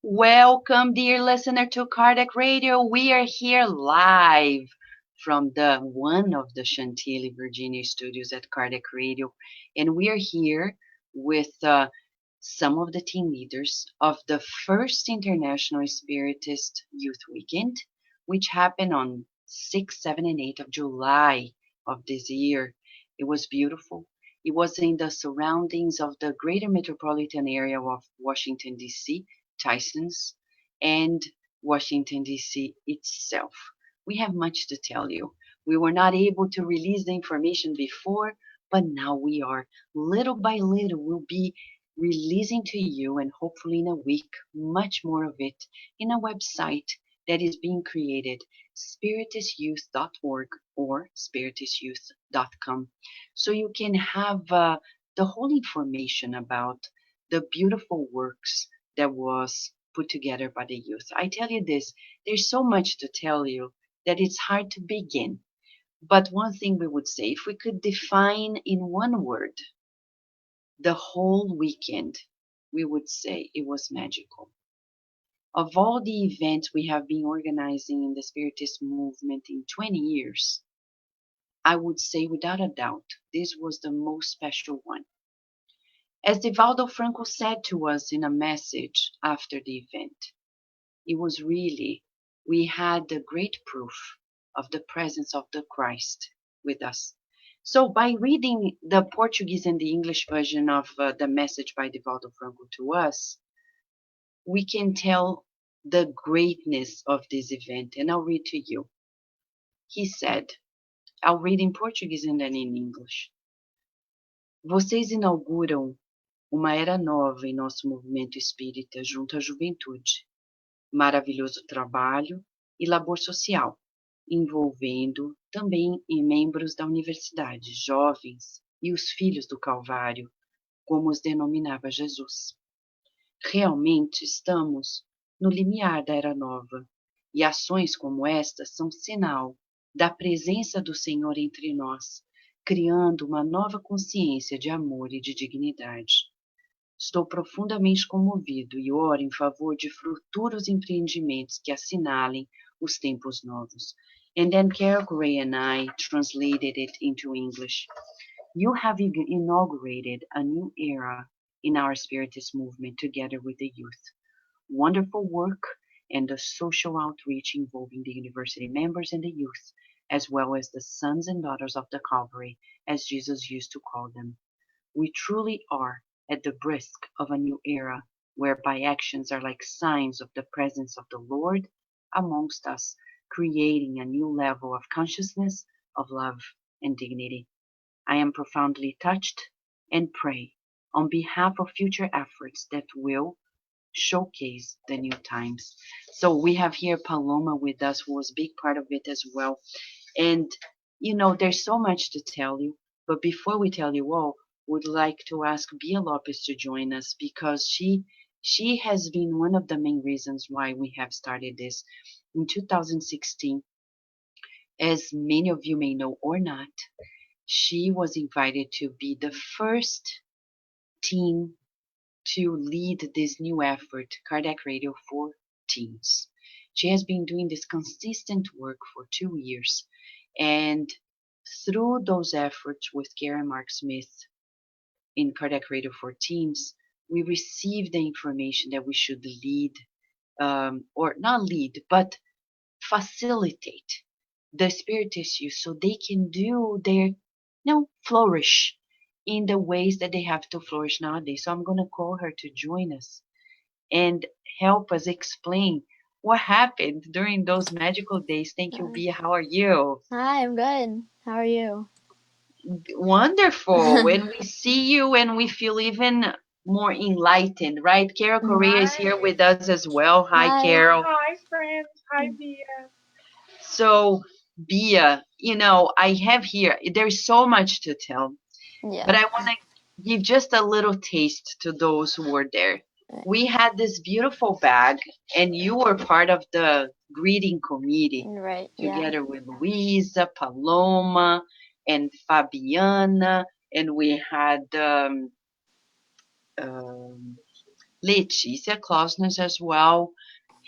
Welcome, dear listener, to Cardiac Radio. We are here live from the one of the Chantilly, Virginia studios at Cardiac Radio, and we are here with some of the team leaders of the first International Spiritist Youth Weekend, which happened on 6, 7, and 8 of July of this year. It was beautiful. It was in the surroundings of the greater metropolitan area of Washington, D.C., Tysons, and Washington, D.C. itself. We have much to tell you. We were not able to release the information before, but now we are. Little by little, we'll be releasing to you, and hopefully in a week, much more of it in a website that is being created, spiritistyouth.org or spiritistyouth.com. So you can have the whole information about the beautiful works that was put together by the youth. I tell you this, there's so much to tell you that it's hard to begin. But one thing we would say, if we could define in one word the whole weekend, we would say it was magical. Of all the events we have been organizing in the Spiritist movement in 20 years, I would say without a doubt, this was the most special one. As Divaldo Franco said to us in a message after the event, it was really, we had the great proof of the presence of the Christ with us. So by reading the Portuguese and the English version of the message by Divaldo Franco to us, we can tell the greatness of this event. And I'll read to you. He said, I'll read in Portuguese and then in English. Vocês inauguram uma era nova em nosso movimento espírita junto à juventude. Maravilhoso trabalho e labor social, envolvendo também membros da universidade, jovens e os filhos do Calvário, como os denominava Jesus. Realmente estamos no limiar da Era Nova, e ações como estas são sinal da presença do Senhor entre nós, criando uma nova consciência de amor e de dignidade. Estou profundamente comovido e oro em favor de futuros empreendimentos que assinalem os tempos novos. And then Carol Gray and I translated it into English. You have inaugurated a new era in our Spiritist movement together with the youth. Wonderful work and the social outreach involving the university members and the youth, as well as the sons and daughters of the Calvary, as Jesus used to call them. We truly are at the brisk of a new era, whereby actions are like signs of the presence of the Lord amongst us, creating a new level of consciousness, of love, and dignity. I am profoundly touched and pray on behalf of future efforts that will showcase the new times. So we have here Paloma with us, who was a big part of it as well. And, you know, there's so much to tell you, but before we tell you all, would like to ask Bia Lopez to join us because she has been one of the main reasons why we have started this. In 2016, as many of you may know or not, she was invited to be the first team to lead this new effort, Cardiac Radio for Teens. She has been doing this consistent work for 2 years, and through those efforts with Karen Mark Smith in Cardiac Radio for Teens, we received the information that we should lead, or not lead, but facilitate the Spiritist youth so they can do their, flourish in the ways that they have to flourish nowadays. So I'm going to call her to join us and help us explain what happened during those magical days. Thank you, Bia. How are you? Hi, I'm good. How are you? Wonderful. When we see you and we feel even more enlightened, right? Carol Correa is here with us as well. Hi, Carol. Hi, friends. Hi, Bia. So, Bia, I have here, there's so much to tell, but I want to give just a little taste to those who were there. We had this beautiful bag, and you were part of the greeting committee, right? Together with Luisa, Paloma, and Fabiana, and we had Leticia Klausner as well,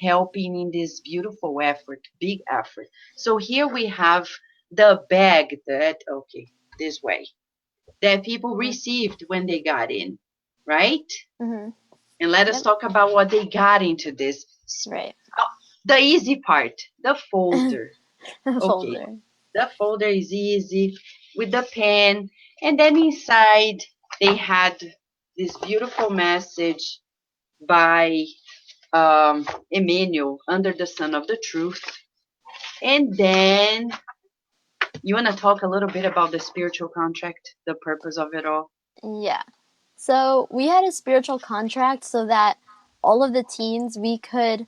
helping in this beautiful effort, big effort. So here we have the bag that, okay, this way, that people received when they got in, right? Mm-hmm. And let us talk about what they got into this. Right. The easy part, the folder. Okay, Folder. the folder is easy with the pen. And then inside, they had this beautiful message by Emmanuel, Under the Sun of the Truth. And then you want to talk a little bit about the spiritual contract, the purpose of it all? Yeah. So we had a spiritual contract so that all of the teens, we could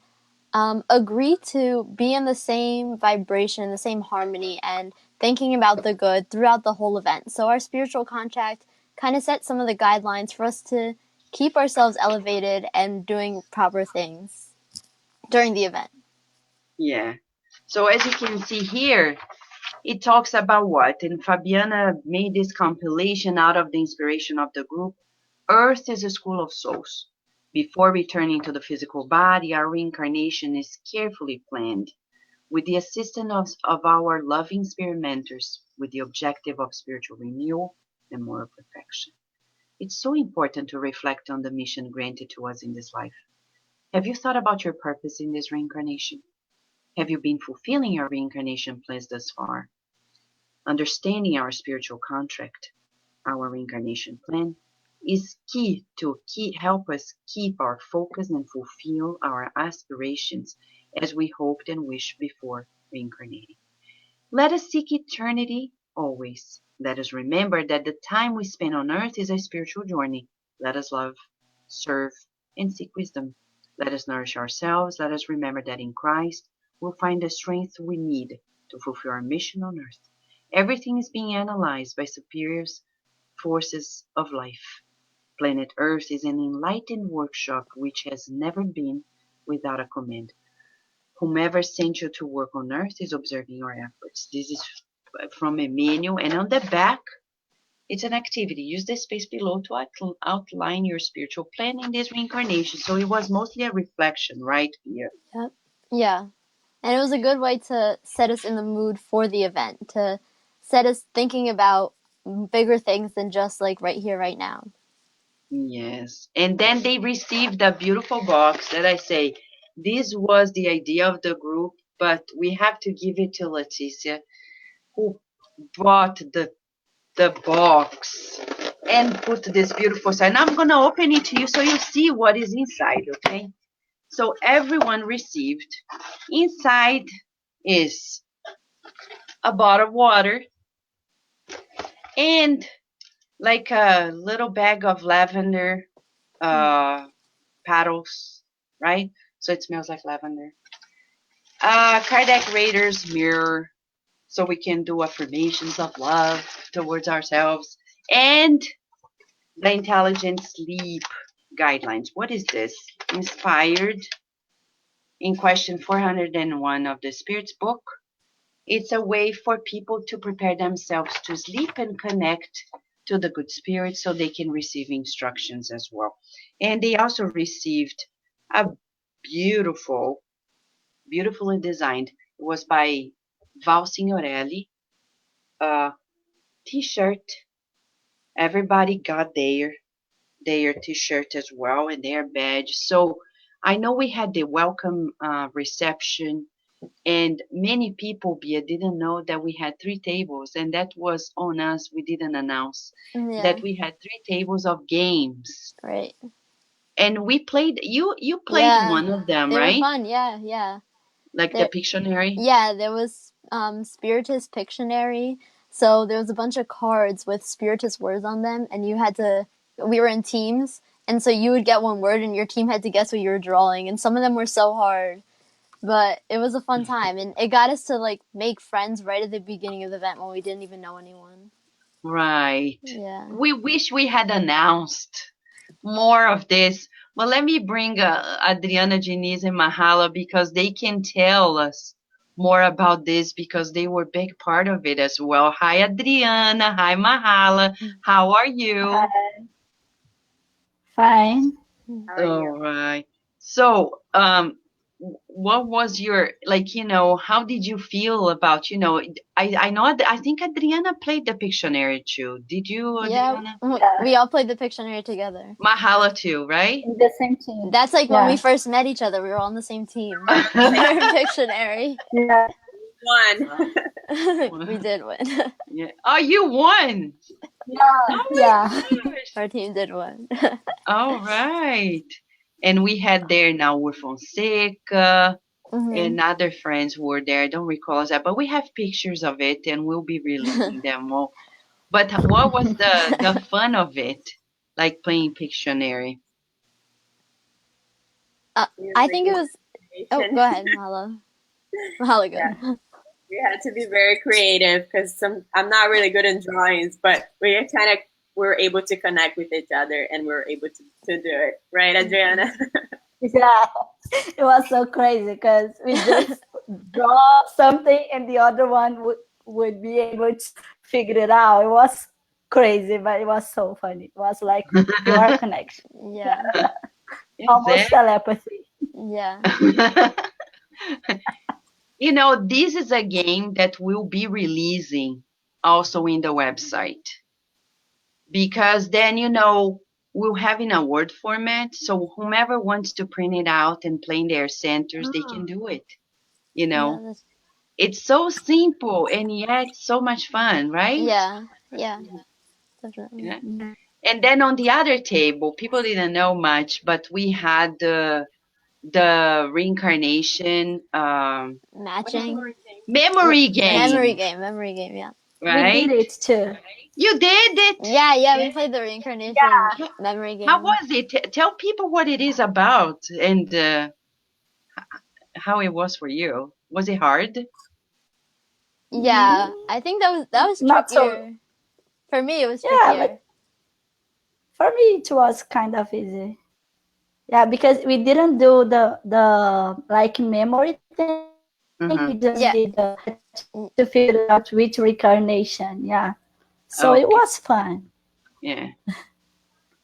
agree to be in the same vibration, the same harmony, and thinking about the good throughout the whole event. So our spiritual contract kind of set some of the guidelines for us to keep ourselves elevated and doing proper things during the event. Yeah. So as you can see here, it talks about what? And Fabiana made this compilation out of the inspiration of the group. Earth is a school of souls. Before returning to the physical body, our reincarnation is carefully planned with the assistance of our loving spirit mentors with the objective of spiritual renewal and moral perfection. It's so important to reflect on the mission granted to us in this life. Have you thought about your purpose in this reincarnation? Have you been fulfilling your reincarnation plans thus far? Understanding our spiritual contract, our reincarnation plan, is key to help us keep our focus and fulfill our aspirations as we hoped and wished before reincarnating. Let us seek eternity always. Let us remember that the time we spend on earth is a spiritual journey. Let us love, serve, and seek wisdom. Let us nourish ourselves. Let us remember that in Christ we'll find the strength we need to fulfill our mission on earth. Everything is being analyzed by superior forces of life. Planet Earth is an enlightened workshop which has never been without a command. Whomever sent you to work on earth is observing your efforts. This is from Emmanuel. And on the back, it's an activity. Use the space below to outline your spiritual plan in this reincarnation. So it was mostly a reflection, right, Pia? Yep. Yeah. And it was a good way to set us in the mood for the event, to set us thinking about bigger things than just like right here, right now. Yes. And then they received a beautiful box that I say, this was the idea of the group, but we have to give it to Leticia, who brought the box and put this beautiful sign. I'm going to open it to you so you see what is inside, okay? So everyone received. Inside is a bottle of water and like a little bag of lavender petals, right? So it smells like lavender. Kardec Rader's mirror, so we can do affirmations of love towards ourselves. And the intelligent sleep guidelines. What is this? Inspired in question 401 of the Spirit's book. It's a way for people to prepare themselves to sleep and connect to the good spirit so they can receive instructions as well. And they also received a beautiful, beautifully designed, it was by Val Signorelli, t-shirt. Everybody got their t-shirt as well and their badge. So I know we had the welcome reception, and many people, Bia, didn't know that we had 3 tables, and that was on us. We didn't announce that we had 3 tables of games. Right. And we played. You played one of them, they right? They were fun. Yeah. Like the Pictionary. Yeah, there was Spiritist Pictionary. So there was a bunch of cards with Spiritist words on them, and you had to. We were in teams, and so you would get one word, and your team had to guess what you were drawing. And some of them were so hard, but it was a fun time, and it got us to like make friends right at the beginning of the event when we didn't even know anyone. Right. Yeah. We wish we had announced more of this. Well, let me bring Adriana, Diniz, and Mahala because they can tell us more about this because they were a big part of it as well. Hi, Adriana. Hi, Mahala. How are you? Hi. Fine. How are you? All right. So, what was your, like, how did you feel about, I know, I think Adriana played the Pictionary too. Did you, Yeah, Adriana? Yeah, we all played the Pictionary together. Mahala too, right? in the same team. That's like when we Yeah, first met each other. We were all on the same team. On the same Pictionary. yeah, one. We did win. Yeah. Oh, you won. yeah, Oh my yeah. gosh. Our team did win. All right. And we had there now with Fonseca Hmm. and other friends who were there. I don't recall that, but we have pictures of it and we'll be releasing them all. But what was the fun of it? Like playing Pictionary. I Music think it is was. Oh, creation. go ahead, Mahala. Mahala, Yeah, go. we had to be very creative because I'm not really good in drawings, but we kind of were able to connect with each other and we were able to do it. Right, Adriana? Yeah, it was so crazy because we just draw something and the other one would be able to figure it out. It was crazy, but it was so funny. It was like pure connection, Yeah, almost Exactly. telepathy. yeah. This is a game that we'll be releasing also in the website because then, we'll have in a Word format. So whomever wants to print it out and play in their centers, they can do it. You Yeah, know, that's, it's so simple and yet so much fun, right? yeah, definitely. Yeah. And then on the other table, people didn't know much, but we had the reincarnation Matching. memory Memory game, game, memory game, yeah. We did right? it too. You did it. Yeah, Yeah. we played the reincarnation How, memory how game. was it? Tell people what it is about and how it was for you. Was it hard? Yeah, I think that was Not so, trickier. For me, it was yeah, trickier. but for me it was kind of easy. Yeah, because we didn't do the like memory thing. We just did Uh-huh. Yeah. to figure out which reincarnation. Yeah, so it Okay. was fun. Yeah.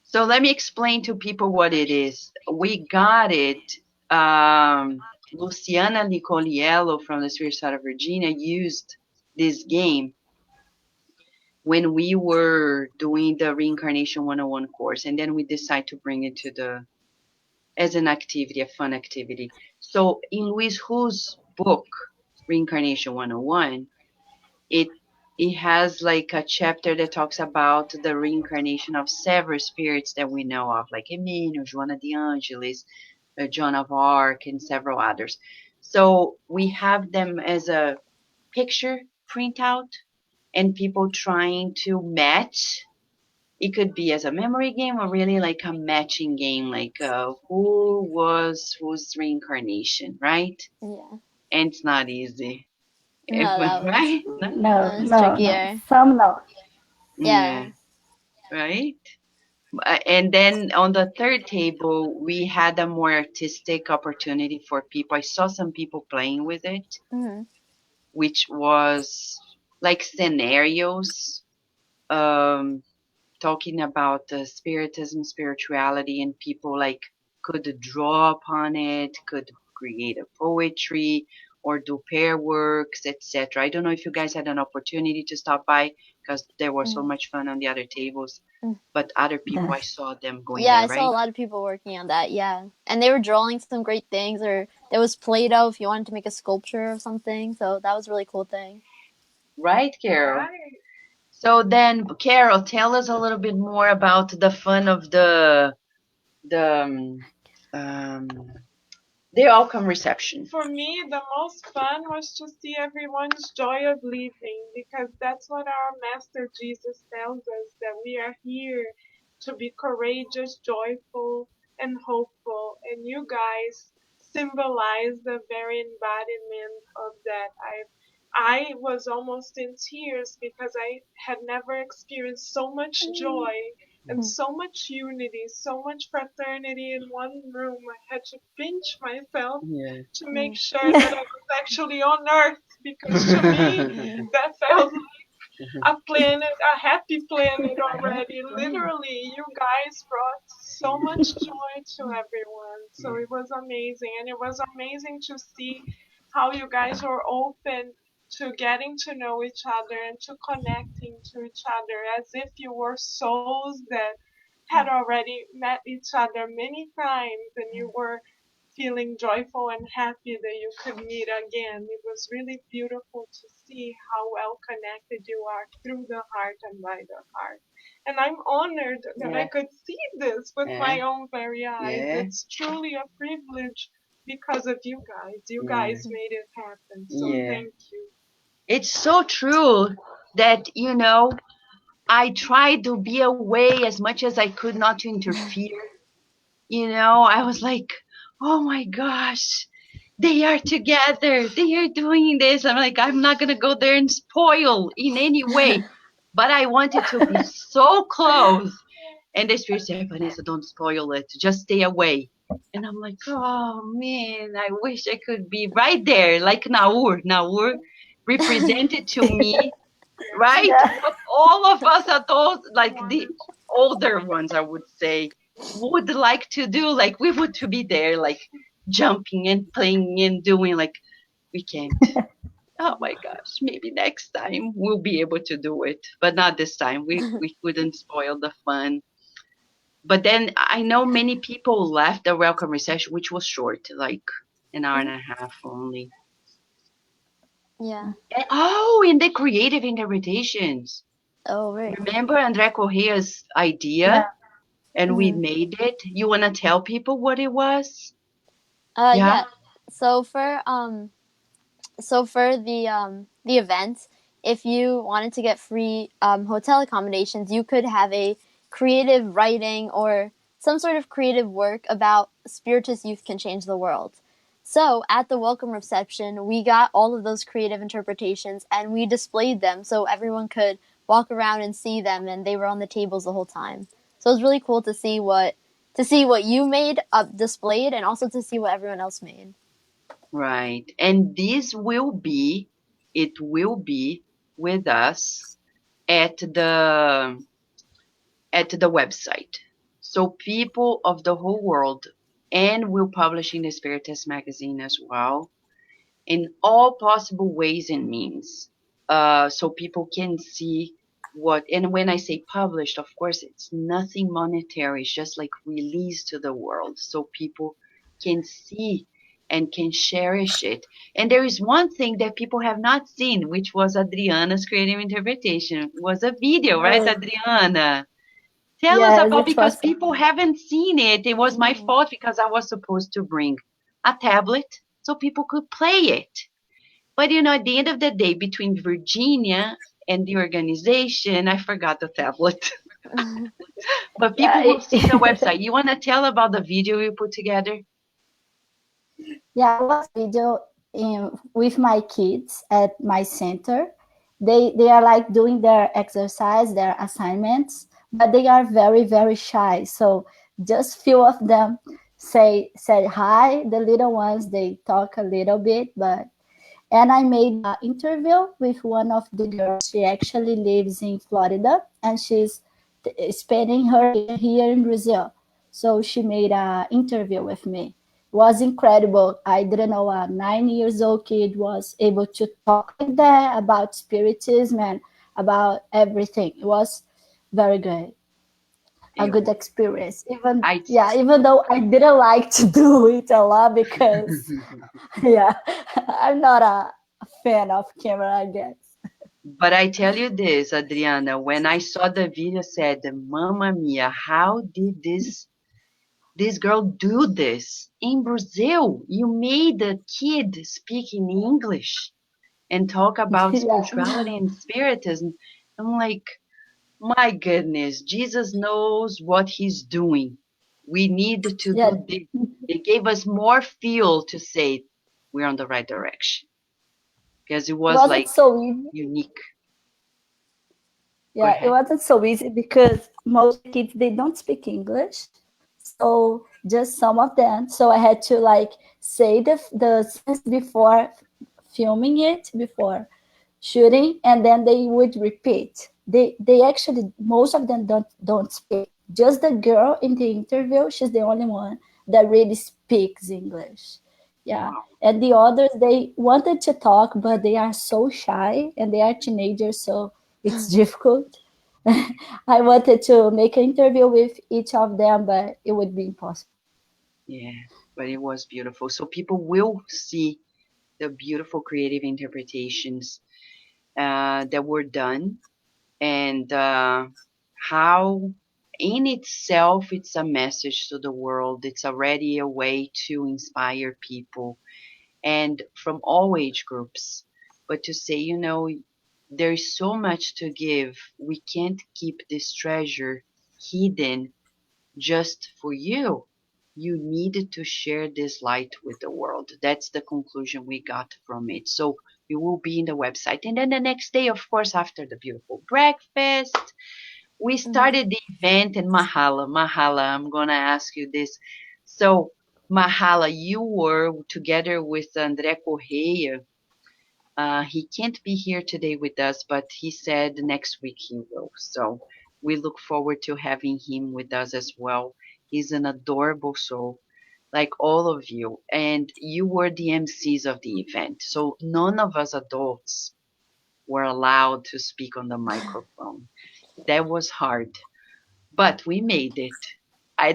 So let me explain to people what it is. We got it. Luciana Nicoliello from the Spirit Side of Virginia used this game when we were doing the Reincarnation 101 course, and then we decided to bring it to as an activity, a fun activity. So in Luis Hu's book, Reincarnation 101, it it has like a chapter that talks about the reincarnation of several spirits that we know of, like Emmanuel, Joana de Angelis, Joan of Arc, and several others. So we have them as a picture printout and people trying to match. It could be as a memory game or really like a matching game, like who was whose reincarnation, right? Yeah. And it's not easy. No, that was Right? No? No, that was no, no. trickier. Some no. Yeah, Yeah. right? And then on the third table, we had a more artistic opportunity for people. I saw some people playing with it, Hmm. which was like scenarios, um, talking about spiritism, spirituality, and people like could draw upon it, could create a poetry or do pair works, etc. I don't know if you guys had an opportunity to stop by because there was so Hmm. much fun on the other tables, but other people I Yes. saw them going Yeah, I there, saw a right? lot of people working on that. Yeah, and they were drawing some great things. Or there was Play-Doh if you wanted to make a sculpture of something. So that was a really cool thing. Right, Carol? Right. So then, Carol, tell us a little bit more about the fun of the um, the outcome reception. For me, the most fun was to see everyone's joy of living because that's what our Master Jesus tells us, that we are here to be courageous, joyful, and hopeful. And you guys symbolize the very embodiment of that. I was almost in tears because I had never experienced so much joy and Mm. so much unity, so much fraternity in one room. I had to pinch myself Yeah. to make Mm. sure that I was actually on earth because to me Mm. that felt a planet, a happy planet already. Literally, you guys brought so much joy to everyone. So it was amazing. And it was amazing to see how you guys were open to getting to know each other and to connecting to each other as if you were souls that had already met each other many times and you were feeling joyful and happy that you could meet again. It was really beautiful to see how well connected you are through the heart and by the heart. And I'm honored that I Yeah, could see this with yeah, my own very eyes. yeah, It's truly a privilege because of you guys. You yeah, guys made it happen. So yeah. thank you. It's so true that, I tried to be away as much as I could not to interfere. I was like, oh my gosh, they are together. They are doing this. I'm like, I'm not going to go there and spoil in any way. But I wanted to be so close. And the Spirit said, Vanessa, don't spoil it. Just stay away. And I'm like, oh man, I wish I could be right there, like Naur. Naur represented to me, right? Yeah. What all of us adults, like the Wanted older ones, I would say, would like to do. Like we would to be there, like jumping and playing and doing. Like we can't. Oh my gosh, maybe next time we'll be able to do it, but not this time. We couldn't spoil the fun. But then I know many people left the welcome reception, which was short, like an hour and a half only. Yeah. And the creative interpretations. Oh, right. Remember Andre Correa's Yeah. idea, and we Hmm. made it. You want to tell people what it was? Yeah. Yeah. So for the event, if you wanted to get free hotel accommodations, you could have a creative writing or some sort of creative work about Spiritist youth can change the world. So at the welcome reception, we got all of those creative interpretations and we displayed them so everyone could walk around and see them, and they were on the tables the whole time. So it was really cool to see what you made up displayed, and also to see what everyone else made. Right. And it will be with us at the website. So people of the whole world, and we'll publish in the Spiritist magazine as well, in all possible ways and means, so people can see what. And when I say published, of course it's nothing monetary, it's just like released to the world so people can see and can cherish it. And there is one thing that people have not seen, which was Adriana's creative interpretation. It was a video, right, Oh, Adriana? Tell us yes, about, it because was. people haven't seen it. It was my fault because I was supposed to bring a tablet so people could play it. But at the end of the day, between Virginia and the organization, I forgot the tablet. But Yeah, people will see the website. You want to tell about the video you put together? yeah, it was video with my kids at my center. They are like doing their exercise, their assignments, but they are very very shy. So just few of them say hi. The little ones, they talk a little bit, but and I made an interview with one of the girls. She actually lives in Florida, and she's spending her year here in Brazil. So she made an interview with me. It was incredible. I didn't know a 9 years old kid was able to talk like that about spiritism and about everything. It was very good, a It good was. experience. Even I. yeah, even though I didn't like to do it a lot because yeah, I'm not a fan of camera, I guess. But I tell you this, Adriana, when I saw the video, I said, "Mamma mia, how did this girl do this in Brazil? You made a kid speak in English and talk about Yeah, spirituality and spiritism." I'm like, my goodness, Jesus knows what he's doing. We need to yeah, do this. It gave us more fuel to say we're on the right direction, because it it was wasn't like so easy. unique. Go Yeah, it ahead. wasn't so easy because most kids they don't speak English, so just some of them. So I had to like say the sense before filming it before shooting, and then they would repeat. They actually, most of them don't speak. Just the girl in the interview, she's the only one that really speaks English. Yeah. Wow. And the others, they wanted to talk, but they are so shy and they are teenagers, so it's difficult. I wanted to make an interview with each of them, but it would be impossible. Yeah, but it was beautiful. So people will see the beautiful creative interpretations that were done, and how in itself it's a message to the world. It's already a way to inspire people, and from all age groups. But to say, there is so much to give. We can't keep this treasure hidden just for you. You needed to share this light with the world. That's the conclusion we got from it. So you will be in the website. And then the next day, of course, after the beautiful breakfast, we started the event in Mahala. Mahala, I'm going to ask you this. So, Mahala, you were together with André Correia. He can't be here today with us, but he said next week he will. So we look forward to having him with us as well. He's an adorable soul, like all of you. And you were the MCs of the event. So none of us adults were allowed to speak on the microphone. That was hard, but we made it.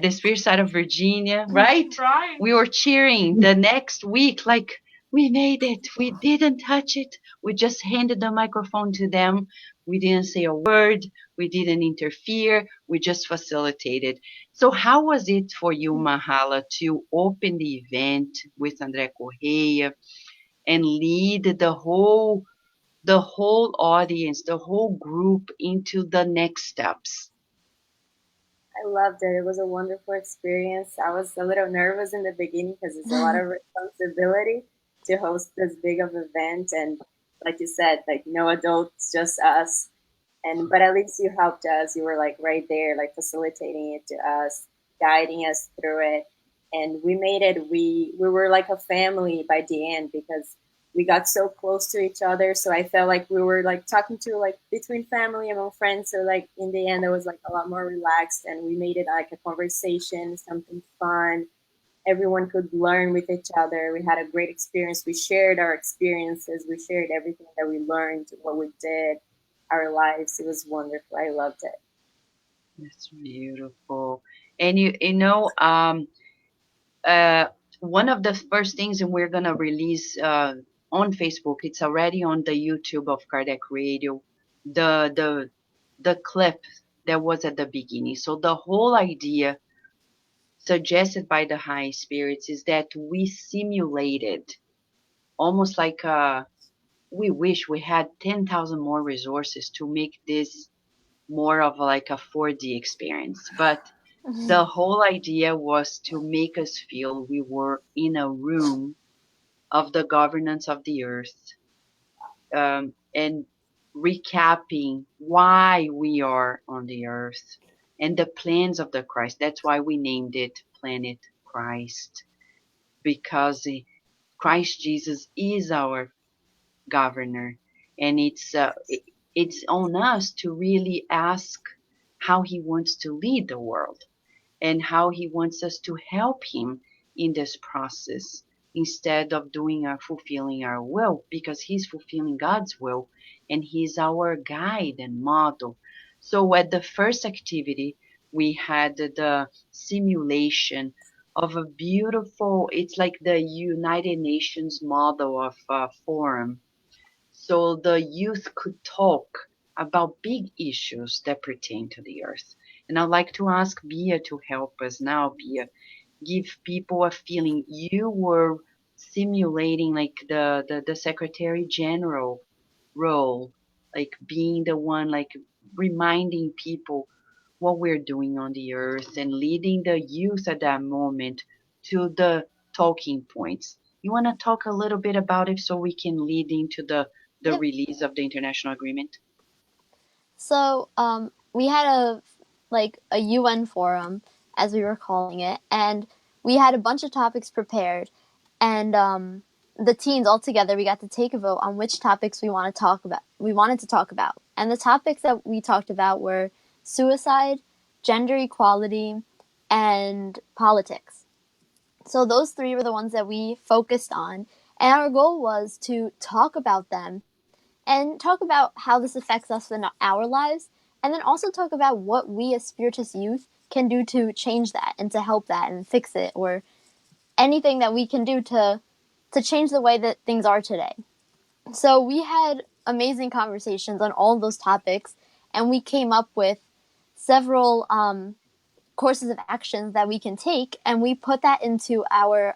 The Spirit Side of Virginia, right? Right. We were cheering the next week, like, we made it. We didn't touch it. We just handed the microphone to them. We didn't say a word. We didn't interfere. We just facilitated. So how was it for you, Mahala, to open the event with André Correia and lead the whole audience, the whole group into the next steps? I loved it. It was a wonderful experience. I was a little nervous in the beginning because it's a lot of responsibility to host this big of event. And like you said, like no adults, just us. And but at least you helped us. You were like right there, like facilitating it to us, guiding us through it. And we made it. We were like a family by the end because we got so close to each other. So I felt like we were like talking to like between family among friends. So like in the end, it was like a lot more relaxed, and we made it like a conversation, something fun. Everyone could learn with each other. We had a great experience. We shared our experiences. We shared everything that we learned, what we did, our lives. It was wonderful. I loved it. That's beautiful. And uh, one of the first things, and we're gonna release on Facebook. It's already on the YouTube of Kardec Radio. The clip that was at the beginning. So the whole idea suggested by the high spirits is that we simulated, almost like we wish we had 10,000 more resources to make this more of like a 4D experience. But the whole idea was to make us feel we were in a room of the governance of the earth, and recapping why we are on the earth and the plans of the Christ. That's why we named it Planet Christ, because Christ Jesus is our governor, and it's on us to really ask how he wants to lead the world and how he wants us to help him in this process instead of fulfilling our will, because he's fulfilling God's will and he's our guide and model. So at the first activity, we had the simulation of a beautiful, it's like the United Nations model of forum, so the youth could talk about big issues that pertain to the earth. And I'd like to ask Bia to help us now. Bia, give people a feeling. You were simulating like the Secretary General role, like being the one, like reminding people what we're doing on the earth and leading the youth at that moment to the talking points. You want to talk a little bit about it so we can lead into the Yep. release of the international agreement? So we had a UN forum, as we were calling it, and we had a bunch of topics prepared, and the teens all together, we got to take a vote on which topics we wanted to talk about. And the topics that we talked about were suicide, gender equality, and politics. So those three were the ones that we focused on. And our goal was to talk about them and talk about how this affects us in our lives, and then also talk about what we as Spiritist youth can do to change that and to help that and fix it, or anything that we can do to change the way that things are today. So we had amazing conversations on all of those topics, and we came up with several courses of actions that we can take, and we put that into our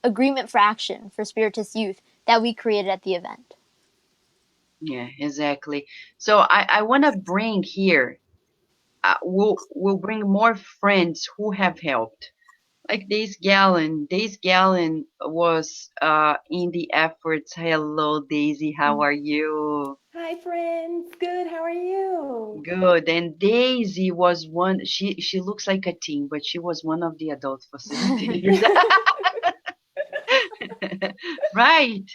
agreement for action for Spiritist youth that we created at the event. Yeah, exactly. So I want to bring here, we'll bring more friends who have helped. Like this Gallon. This Gallon was in the efforts. Hello, Daisy. How are you? Hi, friends. Good. How are you? Good. And Daisy was one. She looks like a teen, but she was one of the adult facilitators. Right.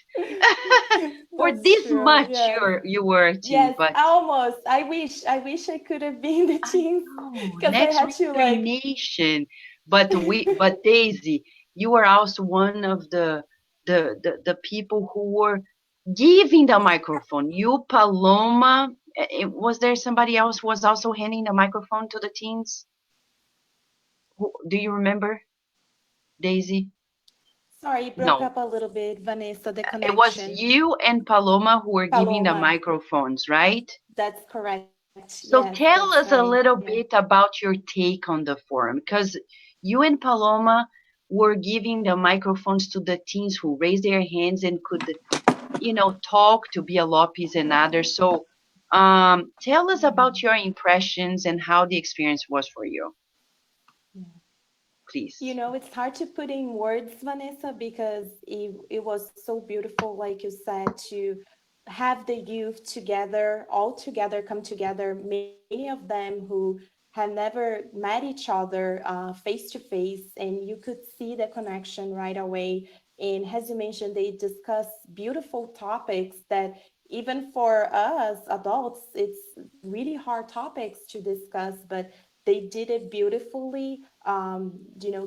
For That's this true. much, Yes. you were a teen, Yes. but Almost. I wish I could have been the I teens know, because I next had to like. reincarnation. But Daisy, you were also one of the people who were giving the microphone. You, Paloma, was there somebody else who was also handing the microphone to the teens? Do you remember, Daisy? Sorry, it broke No, up a little bit, Vanessa, the it was connection. you and Paloma who were giving the Paloma. microphones, right? That's correct. Yes, So that's tell right. us a Yeah. little bit about your take on the forum, because you and Paloma were giving the microphones to the teens who raised their hands and could, talk to Bia Lopez and others. So tell us about your impressions and how the experience was for you, You please. know, it's hard to put in words, Vanessa, because it was so beautiful, like you said, to have the youth together, all together, come together, many of them who had never met each other face to face, and you could see the connection right away. And as you mentioned, they discuss beautiful topics that even for us adults, it's really hard topics to discuss, but they did it beautifully,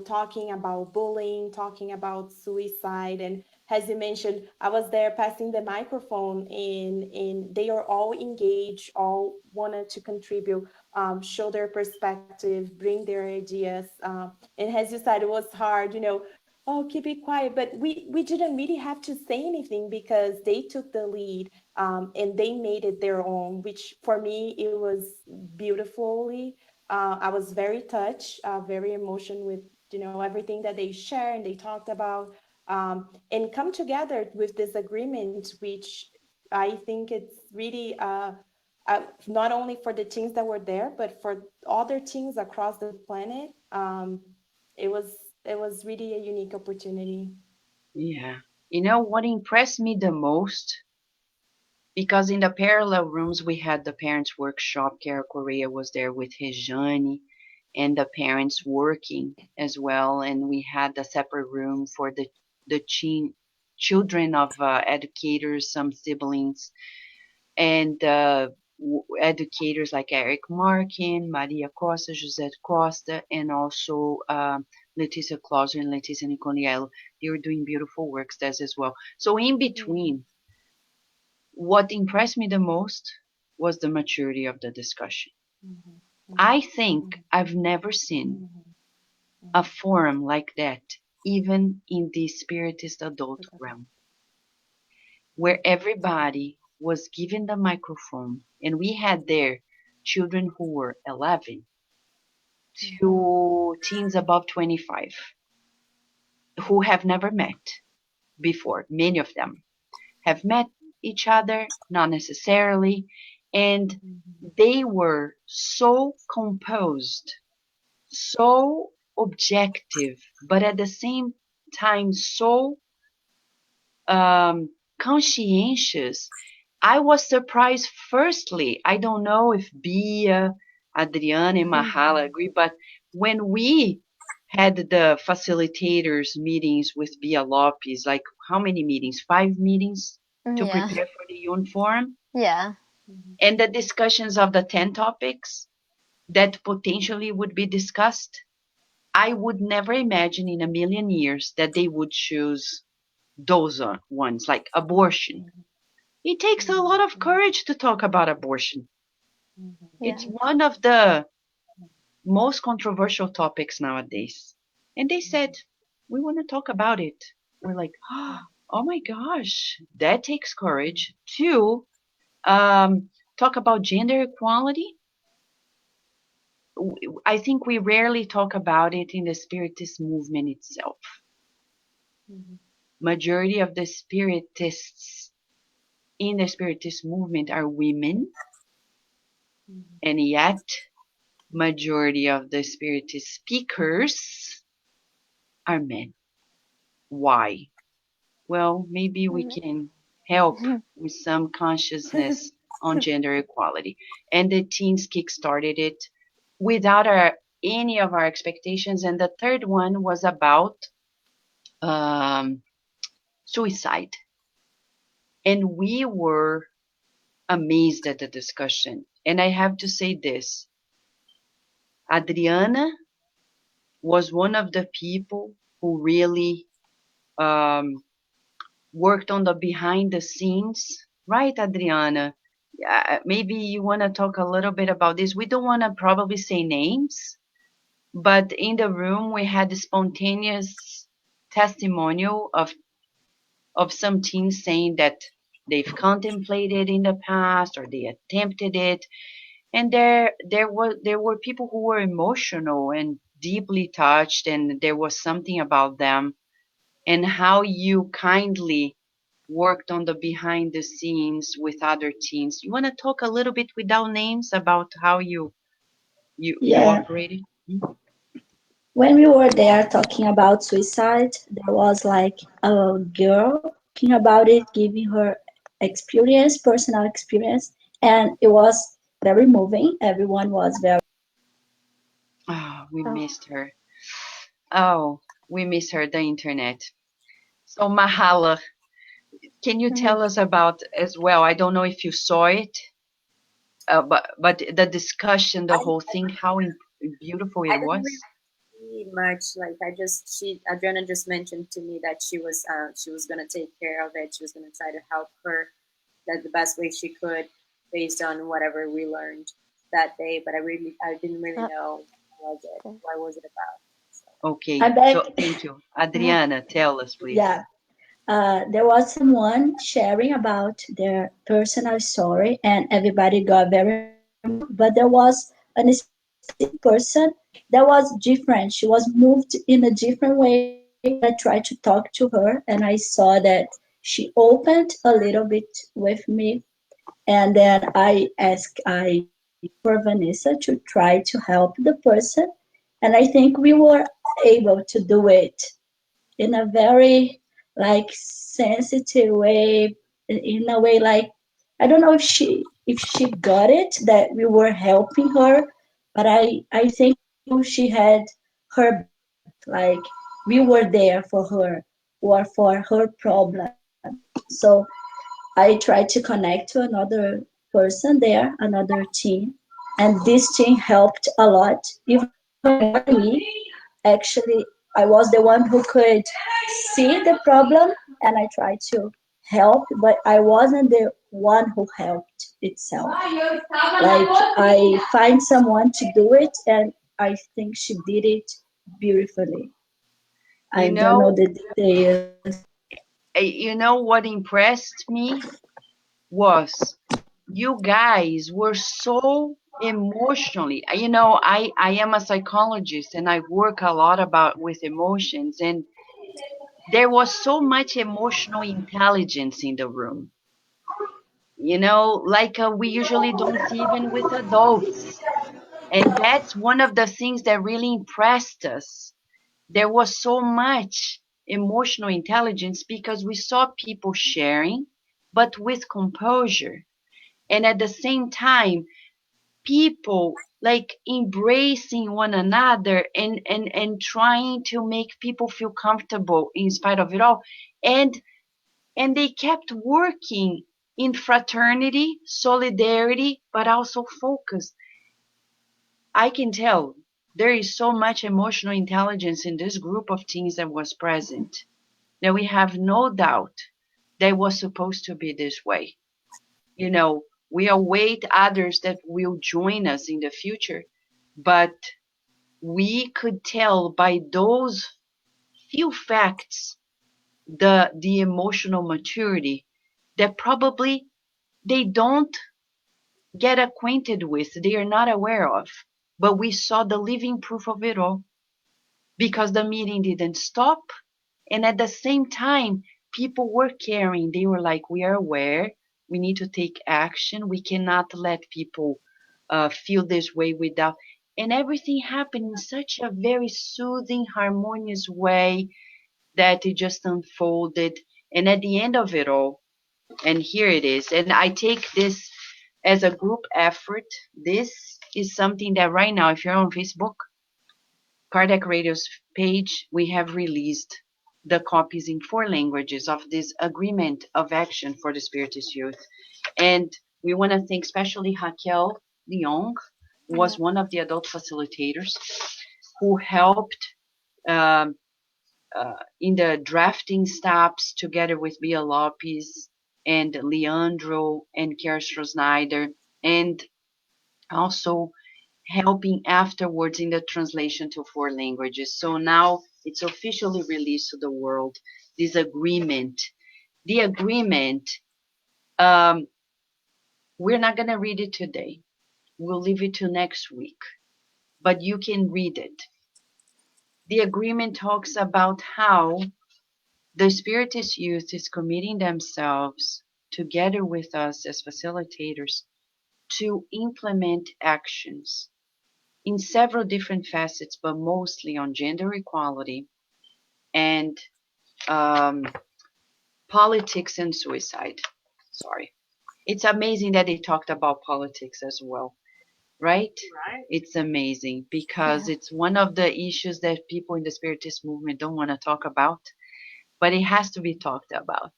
talking about bullying, talking about suicide. And as you mentioned, I was there passing the microphone, and they are all engaged, all wanted to contribute, show their perspective, bring their ideas. And as you said, it was hard, oh, keep it quiet. But we didn't really have to say anything because they took the lead, and they made it their own, which for me, it was beautifully. I was very touched, very emotional with everything that they shared and they talked about, and come together with this agreement, which I think it's really not only for the teams that were there, but for other teams across the planet. It was it was really a unique opportunity. Yeah. You know what impressed me the most? Because in the parallel rooms, we had the parents' workshop. Kara Correa was there with Rejane and the parents working as well. And we had a separate room for the children of educators, some siblings, and educators like Eric Markin, Maria Costa, José Costa, and also Leticia Clauser and Leticia Niconiello. They were doing beautiful works there as well. So in between, what impressed me the most was the maturity of the discussion. Mhm, I mhm, think I've never seen mhm, a mhm. forum like that, even in the spiritist adult realm, where everybody was given the microphone, and we had there children who were 11 to teens above 25 who have never met before. Many of them have met each other, not necessarily, and Mhm, they were so composed, so objective, but at the same time so conscientious. I was surprised. Firstly, I don't know if Bia, Adriana, and Mahala agree, but when we had the facilitators meetings with Bia Lopes, like how many meetings? 5 meetings to Yeah. prepare for the uniform. Yeah. And the discussions of the 10 topics that potentially would be discussed. I would never imagine in a million years that they would choose those ones, like abortion. It takes a lot of courage to talk about abortion. Yeah. It's one of the most controversial topics nowadays. And they said, we want to talk about it. We're like, oh my gosh, that takes courage. To talk about gender equality. I think we rarely talk about it in the Spiritist movement itself. Majority of the Spiritists in the Spiritist movement are women, and yet majority of the Spiritist speakers are men. Why? Well, maybe we can help with some consciousness on gender equality. And the teens kickstarted it without any of our expectations. And the third one was about suicide. And we were amazed at the discussion. And I have to say this, Adriana was one of the people who really worked on the behind the scenes. Right, Adriana? Maybe you want to talk a little bit about this. We don't want to probably say names, but in the room we had a spontaneous testimonial of some teens saying that they've contemplated in the past or they attempted it, and there were people who were emotional and deeply touched, and there was something about them and how you kindly worked on the behind the scenes with other teams. You want to talk a little bit without names about how you Yeah. operated? When we were there talking about suicide, there was like a girl talking about it, giving her experience, personal experience, and it was very moving. Everyone was very. Oh, we Oh. missed her. Oh, we miss her, the internet. So Mahala, can you tell us about as well? I don't know if you saw it, but the discussion, the whole thing, how beautiful I it didn't really was. see much. Like Adriana just mentioned to me that she was gonna take care of it. She was gonna try to help her that the best way she could based on whatever we learned that day. But I didn't really know what was it about. So. Okay, I so beg. thank you. Adriana, tell us, please. Yeah. There was someone sharing about their personal story, and everybody got very moved. But there was a specific person that was different. She was moved in a different way. I tried to talk to her, and I saw that she opened a little bit with me. And then I for Vanessa to try to help the person. And I think we were able to do it in a very like sensitive way, in a way like I don't know if she got it that we were helping her, but I think she had her back, like we were there for her or for her problem. So I tried to connect to another person there, another team, and this team helped a lot, even more than me. Actually, I was the one who could see the problem and I tried to help, but I wasn't the one who helped itself. Like I find someone to do it and I think she did it beautifully. I You don't know know, the details. you know what impressed me was you guys were so emotionally, I am a psychologist and I work a lot about with emotions, and there was so much emotional intelligence in the room, like we usually don't see even with adults. And that's one of the things that really impressed us. There was so much emotional intelligence because we saw people sharing, but with composure. And at the same time, people like embracing one another and trying to make people feel comfortable in spite of it all. And they kept working in fraternity, solidarity, but also focus. I can tell there is so much emotional intelligence in this group of teens that was present that we have no doubt that was supposed to be this way. You know, we await others that will join us in the future, but we could tell by those few facts the emotional maturity that probably they don't get acquainted with, they are not aware of. But we saw the living proof of it all because the meeting didn't stop. And at the same time, people were caring. They were like, we are aware. We need to take action. We cannot let people feel this way without. And everything happened in such a very soothing, harmonious way that it just unfolded. And at the end of it all, and here it is, and I take this as a group effort. This is something that right now, if you're on Facebook, Cardiac Radio's page, we have released the copies in 4 languages of this agreement of action for the Spiritist youth. And we want to thank especially Raquel Leong, who was one of the adult facilitators, who helped um, in the drafting steps together with Bia Lopez and Leandro and Kerstro Snyder, and also helping afterwards in the translation to 4 languages. So now it's officially released to the world, this agreement. The agreement, um, we're not going to read it today. We'll leave it to next week, but you can read it. The agreement talks about how the Spiritist youth is committing themselves together with us as facilitators to implement actions in several different facets, but mostly on gender equality and um, politics and suicide. Sorry. It's amazing that they talked about politics as well, right? Right. It's amazing because it's one of the issues that people in the Spiritist movement don't want to talk about, but it has to be talked about.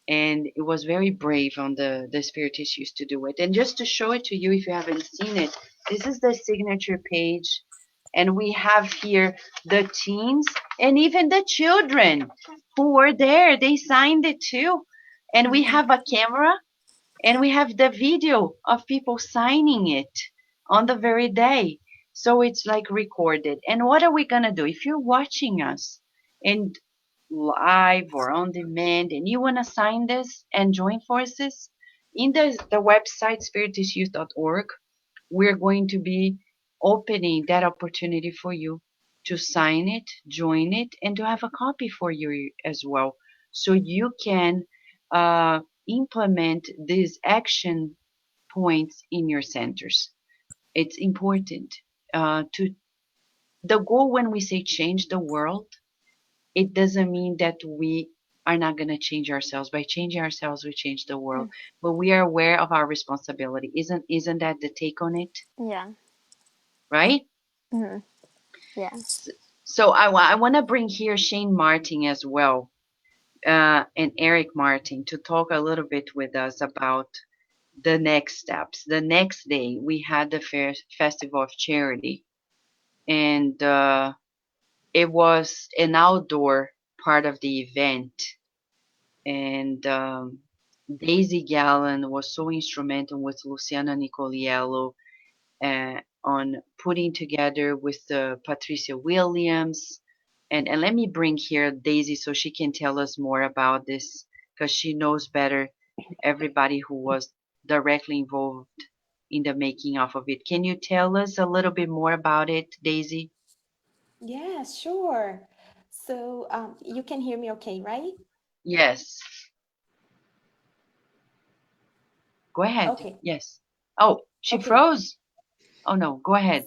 And it was very brave on the Spiritist used to do it. And just to show it to you, if you haven't seen it, this is the signature page. And we have here the teens and even the children who were there. They signed it too. And we have a camera and we have the video of people signing it on the very day. So it's like recorded. And what are we going to do? If you're watching us and live or on demand and you want to sign this and join forces, in the website spiritistyouth.org, we're going to be opening that opportunity for you to sign it, join it, and to have a copy for you as well. So you can implement these action points in your centers. It's important to the goal when we say change the world, it doesn't mean that we are not going to change ourselves. By changing ourselves, we change the world. But we are aware of our responsibility. Isn't that the take on it? Yeah. Right? Mm-hmm. Yeah. So I want to bring here Shane Martin as well, and Eric Martin to talk a little bit with us about the next steps. The next day, we had the Festival of Charity, and it was an outdoor part of the event. And Daisy Gallen was so instrumental with Luciana Nicoliello on putting together with Patricia Williams. And let me bring here Daisy so she can tell us more about this because she knows better everybody who was directly involved in the making of it. Can you tell us a little bit more about it, Daisy? Yeah, sure. So you can hear me okay, right? Yes. Go ahead. Okay. Yes. Oh, she Okay. froze. Oh no, go ahead.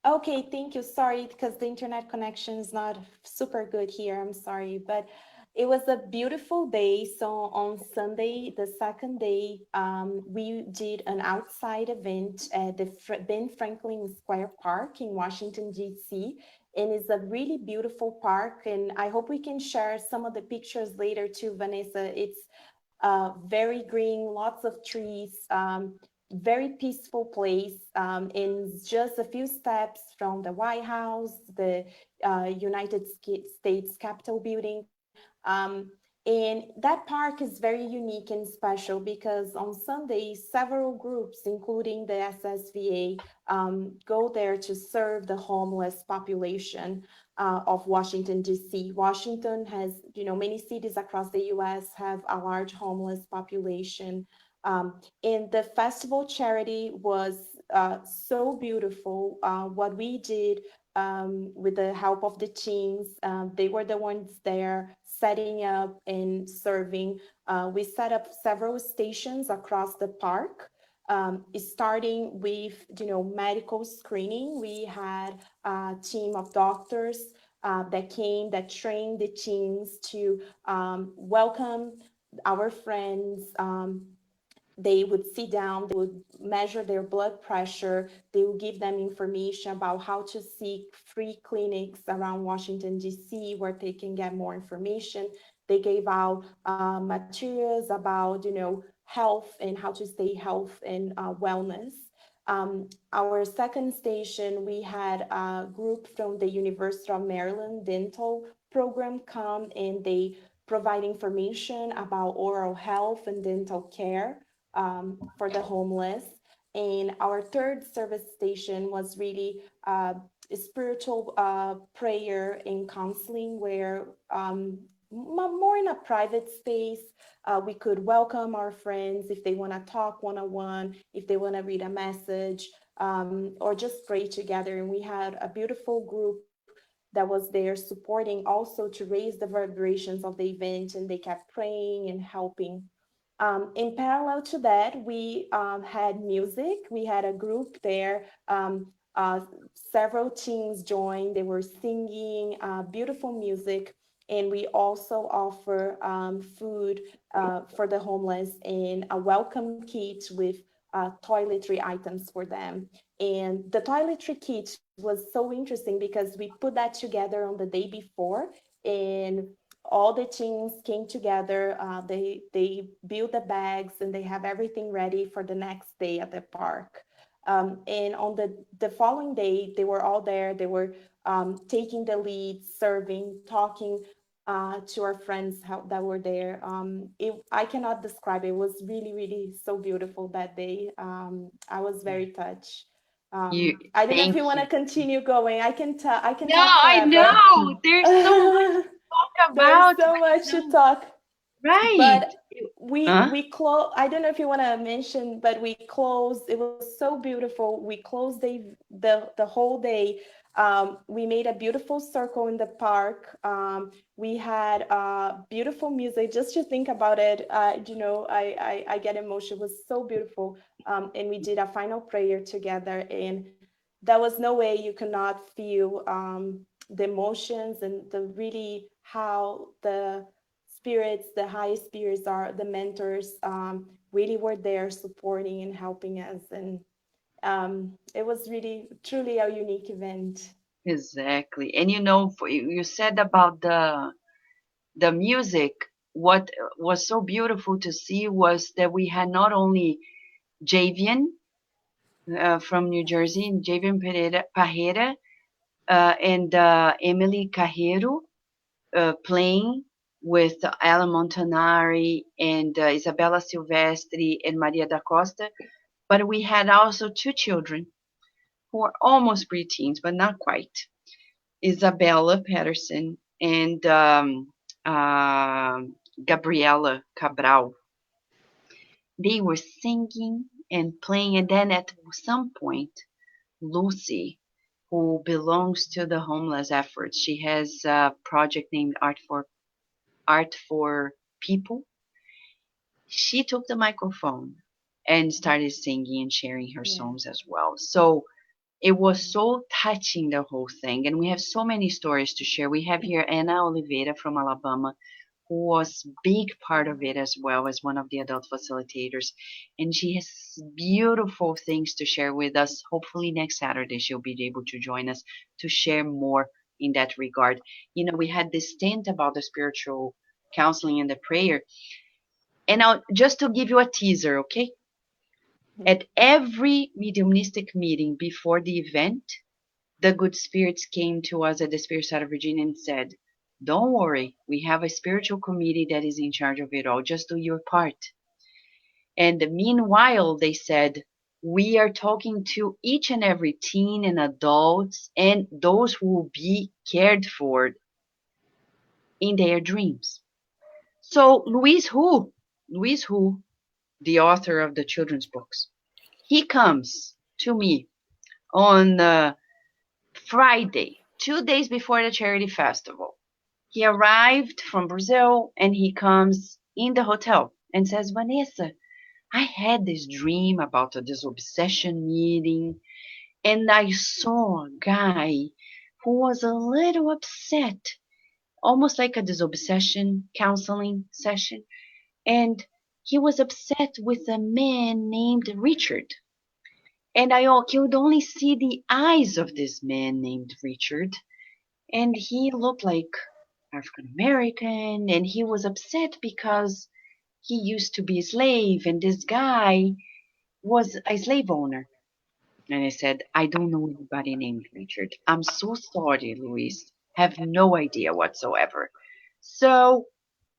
Okay, thank you. Sorry, because the internet connection is not super good here. I'm sorry. But It was a beautiful day. So on Sunday, the second day, we did an outside event at the Ben Franklin Square Park in Washington, D.C. And it's a really beautiful park. And I hope we can share some of the pictures later too, Vanessa. It's very green, lots of trees, very peaceful place. And just a few steps from the White House, the United States Capitol building. And that park is very unique and special because on Sundays, several groups, including the SSVA, go there to serve the homeless population of Washington, D.C. Washington has, many cities across the U.S. have a large homeless population. And the festival charity was so beautiful. What we did with the help of the teens. They were the ones there setting up and serving. We set up several stations across the park. Starting with medical screening, we had a team of doctors that came that trained the teens to welcome our friends. They would sit down, they would measure their blood pressure, they would give them information about how to seek free clinics around Washington, D.C., where they can get more information. They gave out materials about, health and how to stay health and wellness. Our second station, we had a group from the University of Maryland dental program come, and they provide information about oral health and dental care for the homeless. And our third service station was really spiritual prayer and counseling, where more in a private space, we could welcome our friends if they want to talk one-on-one, if they want to read a message, or just pray together. And we had a beautiful group that was there supporting also to raise the vibrations of the event, and they kept praying and helping. In parallel to that, we had music. We had a group there. Several teens joined. They were singing beautiful music. And we also offer food for the homeless and a welcome kit with toiletry items for them. And the toiletry kit was so interesting because we put that together on the day before, and all the teams came together. They build the bags and they have everything ready for the next day at the park. And on the following day, they were all there. They were taking the lead, serving, talking to our friends that were there. I cannot describe it. It was really, really so beautiful that day. I was very touched. You I don't know if thank you want to you. continue going. I can No, talk I forever. know. There's so much to talk There's about so right much to now. talk. Right. But we Huh? we close. I don't know if you want to mention, but we closed. It was so beautiful. We closed the whole day. We made a beautiful circle in the park. We had beautiful music. Just to think about it, I get emotional. It was so beautiful. And we did a final prayer together, and there was no way you could not feel the emotions and the really how the spirits, the high spirits are the mentors, really were there supporting and helping us. And it was really, truly a unique event. Exactly. And you said about the music. What was so beautiful to see was that we had not only Javian from New Jersey, Javian Parreira, and Emily Carreiro playing with Alan Montanari and Isabella Silvestri and Maria da Costa. But we had also two children who are almost preteens, but not quite. Isabella Patterson and Gabriela Cabral. They were singing and playing, and then at some point, Lucy, who belongs to the homeless efforts, she has a project named Art for People. She took the microphone and started singing and sharing her Yeah. songs as well. So it was so touching, the whole thing. And we have so many stories to share. We have here Anna Oliveira from Alabama, who was big part of it as well as one of the adult facilitators. And she has beautiful things to share with us. Hopefully next Saturday she'll be able to join us to share more in that regard. You know, we had this tent about the spiritual counseling and the prayer. And now just to give you a teaser, okay? At every mediumistic meeting before the event, the good spirits came to us at the Spirit side of Virginia and said, don't worry, we have a spiritual committee that is in charge of it all. Just do your part. And meanwhile, they said, we are talking to each and every teen and adults and those who will be cared for in their dreams. So Louise Hu, the author of the children's books, he comes to me on Friday, 2 days before the charity festival. He arrived from Brazil and he comes in the hotel and says, Vanessa, I had this dream about this obsession meeting and I saw a guy who was a little upset, almost like a disobsession counseling session. And he was upset with a man named Richard. And I could only see the eyes of this man named Richard. And he looked like African American. And he was upset because he used to be a slave. And this guy was a slave owner. And I said, I don't know anybody named Richard. I'm so sorry, Luis. Have no idea whatsoever. So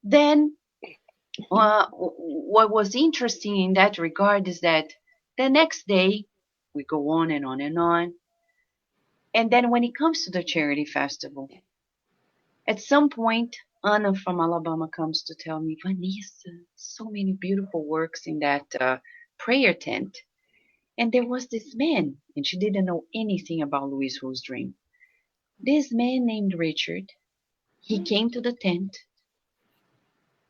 then what was interesting in that regard is that the next day we go on and on and on. And then when it comes to the charity festival, at some point, Anna from Alabama comes to tell me, Vanessa, so many beautiful works in that prayer tent. And there was this man, and she didn't know anything about Louise Hu's dream. This man named Richard, he came to the tent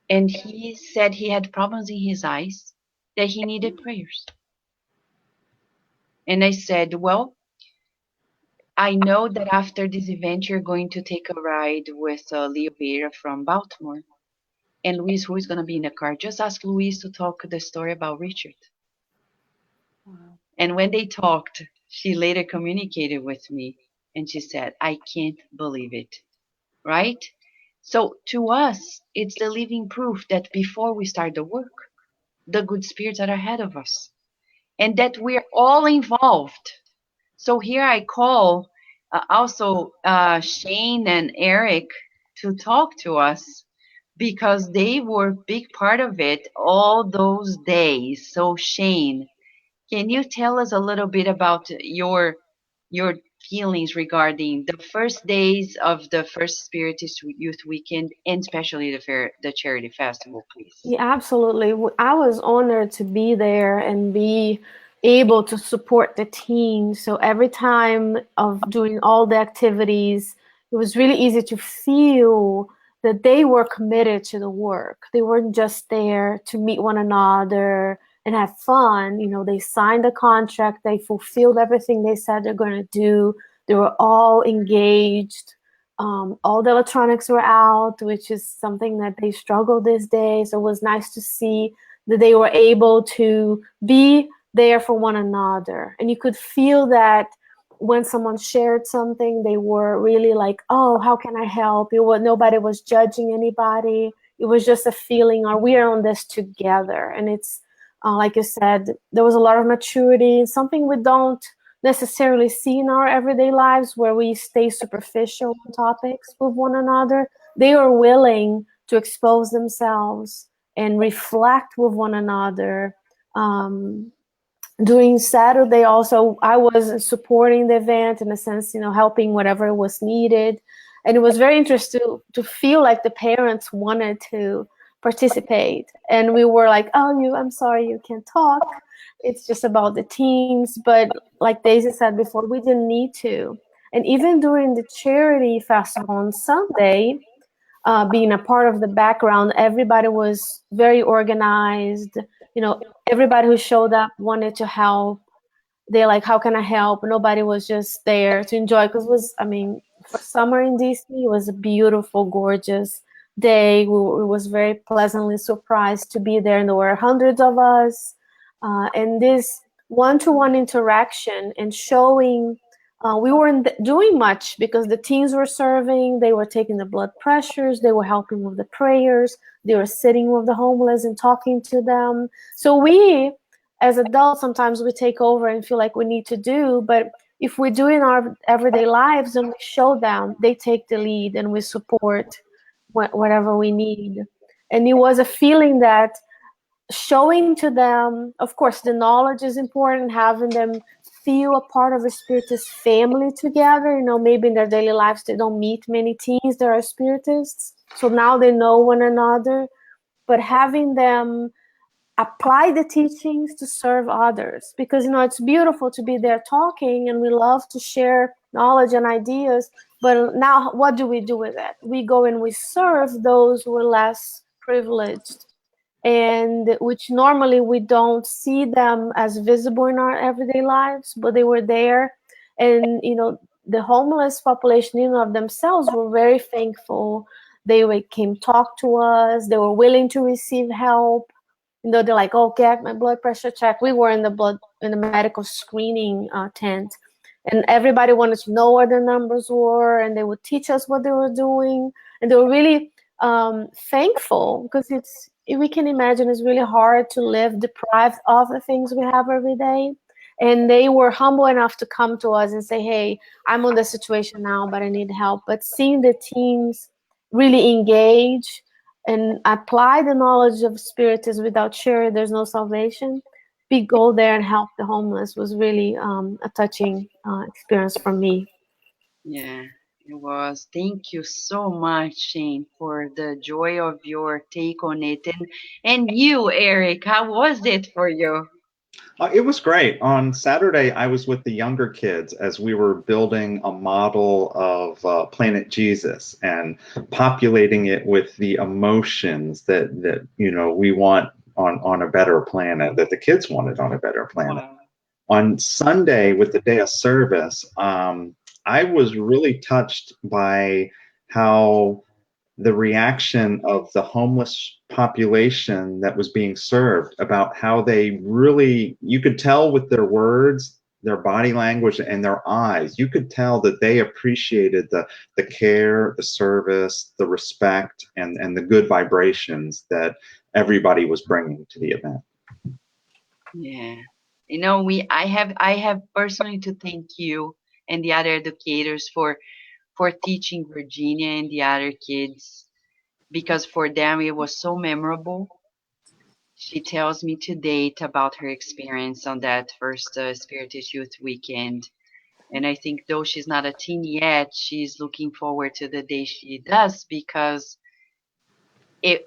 and he said he had problems in his eyes, that he needed prayers. And I said, well, I know that after this event, you're going to take a ride with Leo Vieira from Baltimore. And Luis, who is going to be in the car, just ask Luis to talk the story about Richard. Wow. And when they talked, she later communicated with me and she said, I can't believe it. Right? So to us, it's the living proof that before we start the work, the good spirits are ahead of us and that we're all involved. So here I call also Shane and Eric to talk to us because they were a big part of it all those days. So Shane, can you tell us a little bit about your feelings regarding the first days of the first Spiritist Youth Weekend and especially the charity festival, please? Yeah, absolutely. I was honored to be there and be able to support the team. So every time of doing all the activities, it was really easy to feel that they were committed to the work. They weren't just there to meet one another and have fun. You know, they signed the contract, they fulfilled everything they said they're going to do. They were all engaged. All the electronics were out, which is something that they struggle these days. So it was nice to see that they were able to be there for one another. And you could feel that when someone shared something, they were really like, oh, how can I help? Nobody was judging anybody. It was just a feeling, or we are on this together. And it's, like you said, there was a lot of maturity, something we don't necessarily see in our everyday lives where we stay superficial on topics with one another. They are willing to expose themselves and reflect with one another. During Saturday also, I was supporting the event in a sense, helping whatever was needed. And it was very interesting to feel like the parents wanted to participate. And we were like, oh, I'm sorry, you can't talk. It's just about the teams. But like Daisy said before, we didn't need to. And even during the charity festival on Sunday, being a part of the background, everybody was very organized. Everybody who showed up wanted to help. They're like, how can I help? Nobody was just there to enjoy, because for summer in DC, it was beautiful, gorgeous. day. We was very pleasantly surprised to be there, and there were hundreds of us. And this one-to-one interaction and showing, we weren't doing much because the teens were serving, they were taking the blood pressures, they were helping with the prayers, they were sitting with the homeless and talking to them. So we, as adults, sometimes we take over and feel like we need to do, but if we do in our everyday lives and we show them, they take the lead and we support whatever we need. And it was a feeling that showing to them, of course, the knowledge is important, having them feel a part of a spiritist family together. Maybe in their daily lives they don't meet many teens that are spiritists, so now they know one another, but having them apply the teachings to serve others, because it's beautiful to be there talking and we love to share knowledge and ideas, but now what do we do with it? We go and we serve those who are less privileged, and which normally we don't see them as visible in our everyday lives, but they were there. And the homeless population in of themselves were very thankful. They came talk to us, they were willing to receive help. They're like, oh, get my blood pressure check. We were in the medical screening tent, and everybody wanted to know what their numbers were, and they would teach us what they were doing, and they were really thankful, because we can imagine it's really hard to live deprived of the things we have every day. And they were humble enough to come to us and say, hey, I'm on this situation now, but I need help. But seeing the teens really engage and apply the knowledge of spiritism without sharing, there's no salvation. We go there and help the homeless was really a touching experience for me. Yeah, it was. Thank you so much, Shane, for the joy of your take on it. And you, Eric, how was it for you? It was great. On Saturday, I was with the younger kids as we were building a model of Planet Jesus and populating it with the emotions that we want on a better planet, that the kids wanted on a better planet. Wow. On Sunday, with the day of service, I was really touched by how the reaction of the homeless population that was being served, about how they really, you could tell with their words, their body language, and their eyes, you could tell that they appreciated the care, the service, the respect, and the good vibrations that everybody was bringing to the event. Yeah. I have personally to thank you and the other educators for teaching Virginia and the other kids, because for them it was so memorable. She tells me to date about her experience on that first Spiritist Youth Weekend. And I think though she's not a teen yet, she's looking forward to the day she does, because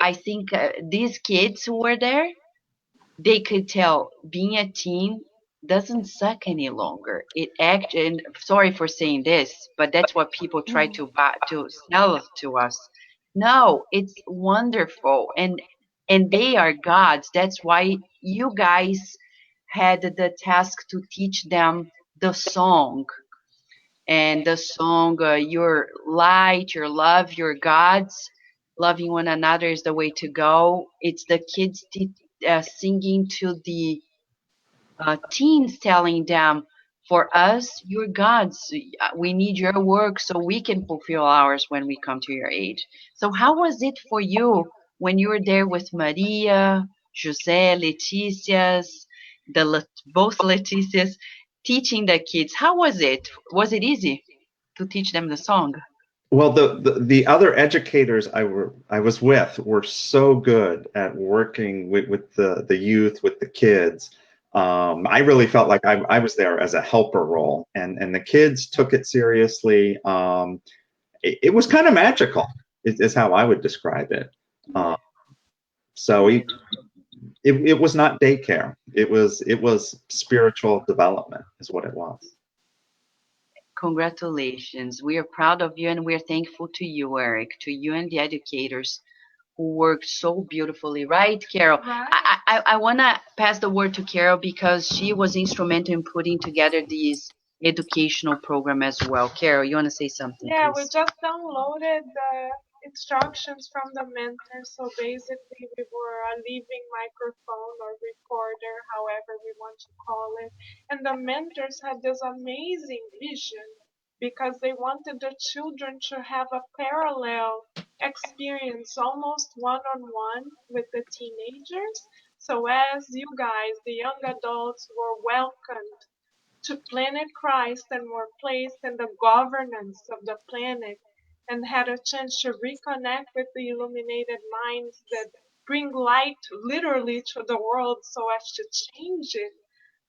I think these kids who were there, they could tell being a teen doesn't suck any longer. And sorry for saying this, but that's what people try to sell to us. No, it's wonderful, and they are gods. That's why you guys had the task to teach them the song, and the song, your light, your love, your gods. Loving one another is the way to go. It's the kids singing to the teens, telling them, for us, you're gods. We need your work so we can fulfill ours when we come to your age. So how was it for you when you were there with Maria, Jose, Leticia's, both Leticia's, teaching the kids? How was it? Was it easy to teach them the song? Well, the other educators I was with were so good at working with the youth, with the kids. I really felt like I was there as a helper role, and the kids took it seriously. It was kind of magical, is how I would describe it. So it was not daycare. It was spiritual development, is what it was. Congratulations. We are proud of you, and we're thankful to you, Eric, to you and the educators who worked so beautifully. Right, Carol? Right. I want to pass the word to Carol, because she was instrumental in putting together these educational program as well. Carol, you want to say something, Yeah, we please? just downloaded the instructions from the mentor. So basically, we were a living microphone or recorder, however we want to call it. And the mentors had this amazing vision because they wanted the children to have a parallel experience, almost one on one with the teenagers. So as you guys, the young adults, were welcomed to Planet Christ and were placed in the governance of the planet and had a chance to reconnect with the illuminated minds that bring light literally to the world so as to change it.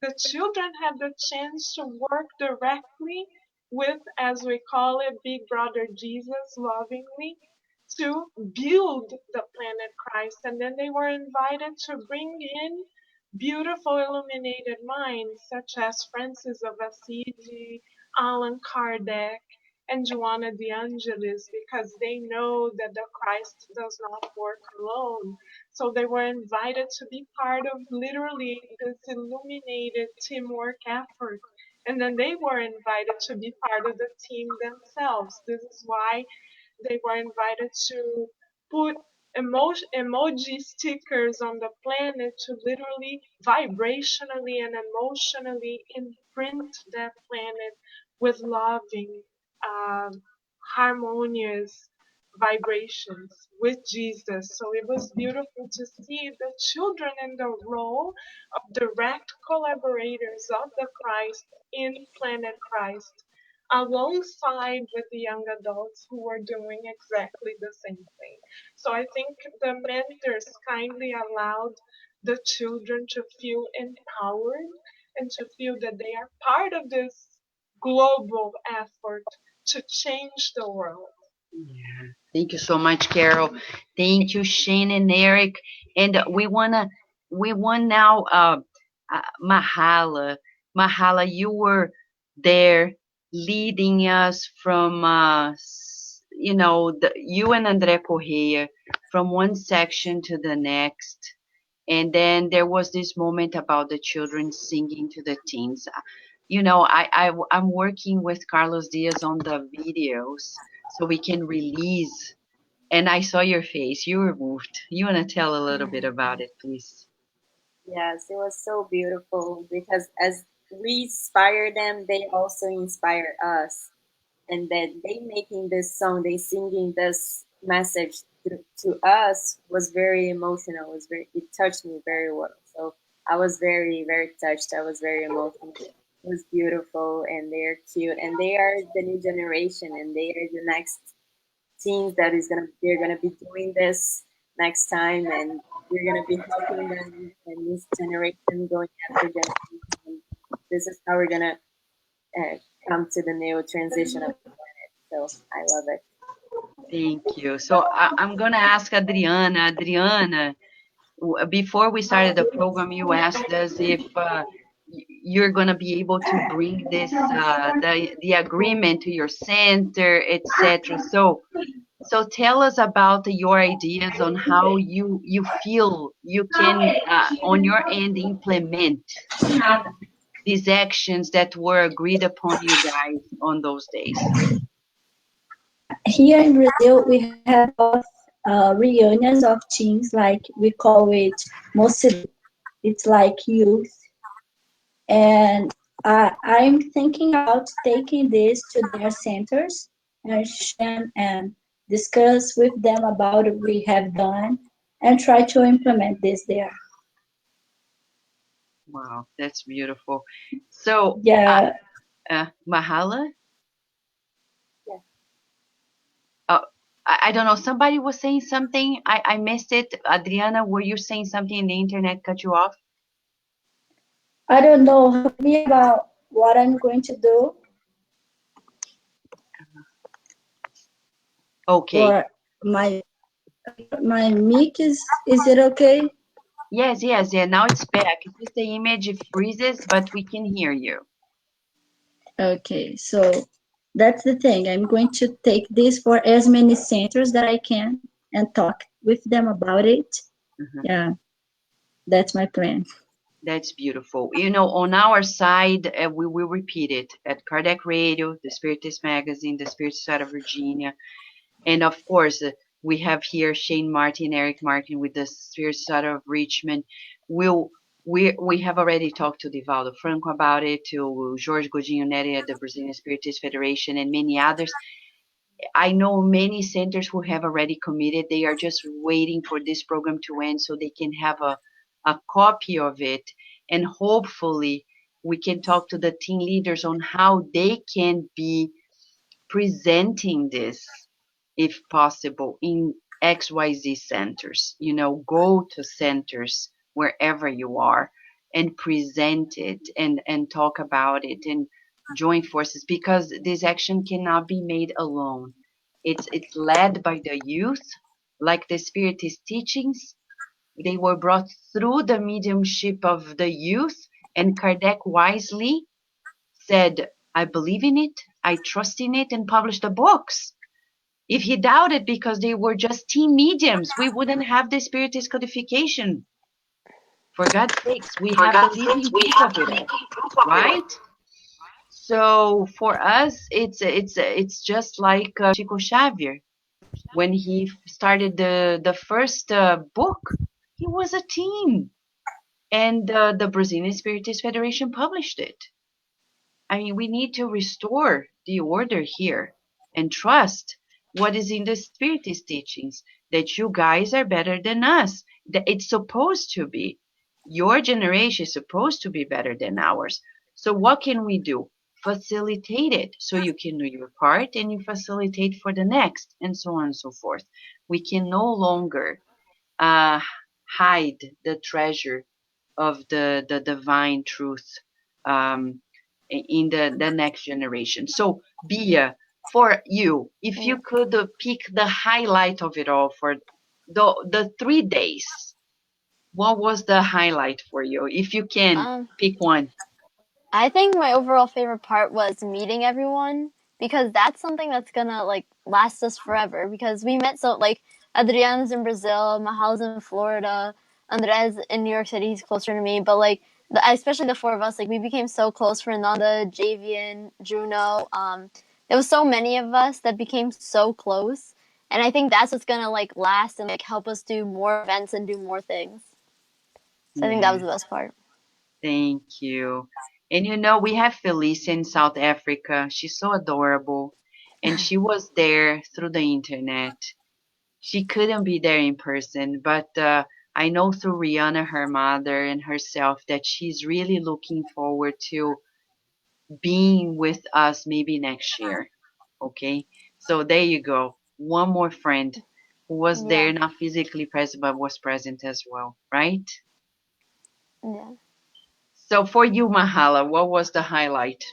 The children had the chance to work directly with, as we call it, Big Brother Jesus lovingly, to build the planet Christ. And then they were invited to bring in beautiful illuminated minds such as Francis of Assisi, Allan Kardec, and Joanna de Angelis, because they know that the Christ does not work alone. So they were invited to be part of literally this illuminated teamwork effort. And then they were invited to be part of the team themselves. This is why they were invited to put emoji stickers on the planet to literally vibrationally and emotionally imprint that planet with loving, um, harmonious vibrations with Jesus. So it was beautiful to see the children in the role of direct collaborators of the Christ in Planet Christ, alongside with the young adults who were doing exactly the same thing. So I think the mentors kindly allowed the children to feel empowered and to feel that they are part of this global effort to change the world. Yeah. Thank you so much, Carol. Thank you, Shane and Eric. And we want now, Mahala. Mahala, you were there leading us from, you and André Correia from one section to the next. And then there was this moment about the children singing to the teens. I'm working with Carlos Diaz on the videos so we can release. And I saw your face. You were moved. You want to tell a little bit about it, please? Yes, it was so beautiful because as we inspire them, they also inspire us. And that they making this song, they singing this message to us was very emotional. It touched me very well. So I was very, very touched. I was very emotional. It was beautiful, and they're cute, and they are the new generation, and they are the next teens they're gonna be doing this next time, and we're gonna be helping them and this generation going after generation. And this is how we're gonna come to the new transition of the planet. So I love it. Thank you. So I'm going to ask Adriana. Adriana, before we started the program, you asked us if you're going to be able to bring this the agreement to your center, etc. So tell us about your ideas on how you feel you can on your end implement these actions that were agreed upon you guys on those days. Here in Brazil, we have a lot of reunions of teens, like we call it mocidade. It's like youth. And I'm thinking about taking this to their centers and discuss with them about what we have done and try to implement this there. Wow, that's beautiful. So, Yeah. Mahala? Yeah. I don't know. Somebody was saying something. I missed it. Adriana, were you saying something and the internet cut you off? I don't know. Me about what I'm going to do. Okay. Or my mic is it okay? Yes. Yeah. Now it's back. It's just the image freezes, but we can hear you. Okay, so that's the thing. I'm going to take this for as many centers that I can and talk with them about it. Mm-hmm. Yeah, that's my plan. That's beautiful. On our side, we will repeat it at Kardec Radio, the Spiritist Magazine, the Spirit Side of Virginia, and of course, We have here Shane Martin, Eric Martin with the Spirit Study of Richmond. We have already talked to Divaldo Franco about it, to Jorge Godinho Neri at the Brazilian Spiritist Federation, and many others. I know many centers who have already committed. They are just waiting for this program to end so they can have a copy of it. And hopefully we can talk to the team leaders on how they can be presenting this, if possible, in XYZ centers. Go to centers wherever you are and present it and talk about it and join forces, because this action cannot be made alone. It's led by the youth, like the Spiritist teachings. They were brought through the mediumship of the youth, and Kardec wisely said, I believe in it, I trust in it, and published the books. If he doubted because they were just teen mediums, we wouldn't have the Spiritist codification. For God's sakes, we have the living proof of it all, right? So for us, it's just like Chico Xavier. When he started the first book, he was a teen, and the Brazilian Spiritist Federation published it. I mean, we need to restore the order here and trust what is in the Spiritist teachings, that you guys are better than us, that it's supposed to be. Your generation is supposed to be better than ours. So what can we do? Facilitate it so you can do your part and you facilitate for the next, and so on and so forth. We can no longer hide the treasure of the divine truth um, in the next generation. So, Bia, for you, if you could pick the highlight of it all for the 3 days, what was the highlight for you? If you can pick one. I think my overall favorite part was meeting everyone, because that's something that's gonna last us forever, because we met Adriana's in Brazil, Mahal's in Florida, Andres in New York City, he's closer to me, but especially the four of us, we became so close. Fernanda, Javian, Juno, there was so many of us that became so close, and I think that's what's gonna last and help us do more events and do more things. So I think that was the best part. Thank you. And we have Felicia in South Africa. She's so adorable. And she was there through the internet. She couldn't be there in person, but I know through Rihanna, her mother, and herself, that she's really looking forward to being with us maybe next year. Okay? So there you go. One more friend who was there, not physically present, but was present as well, right? Yeah. So for you, Mahala, what was the highlight?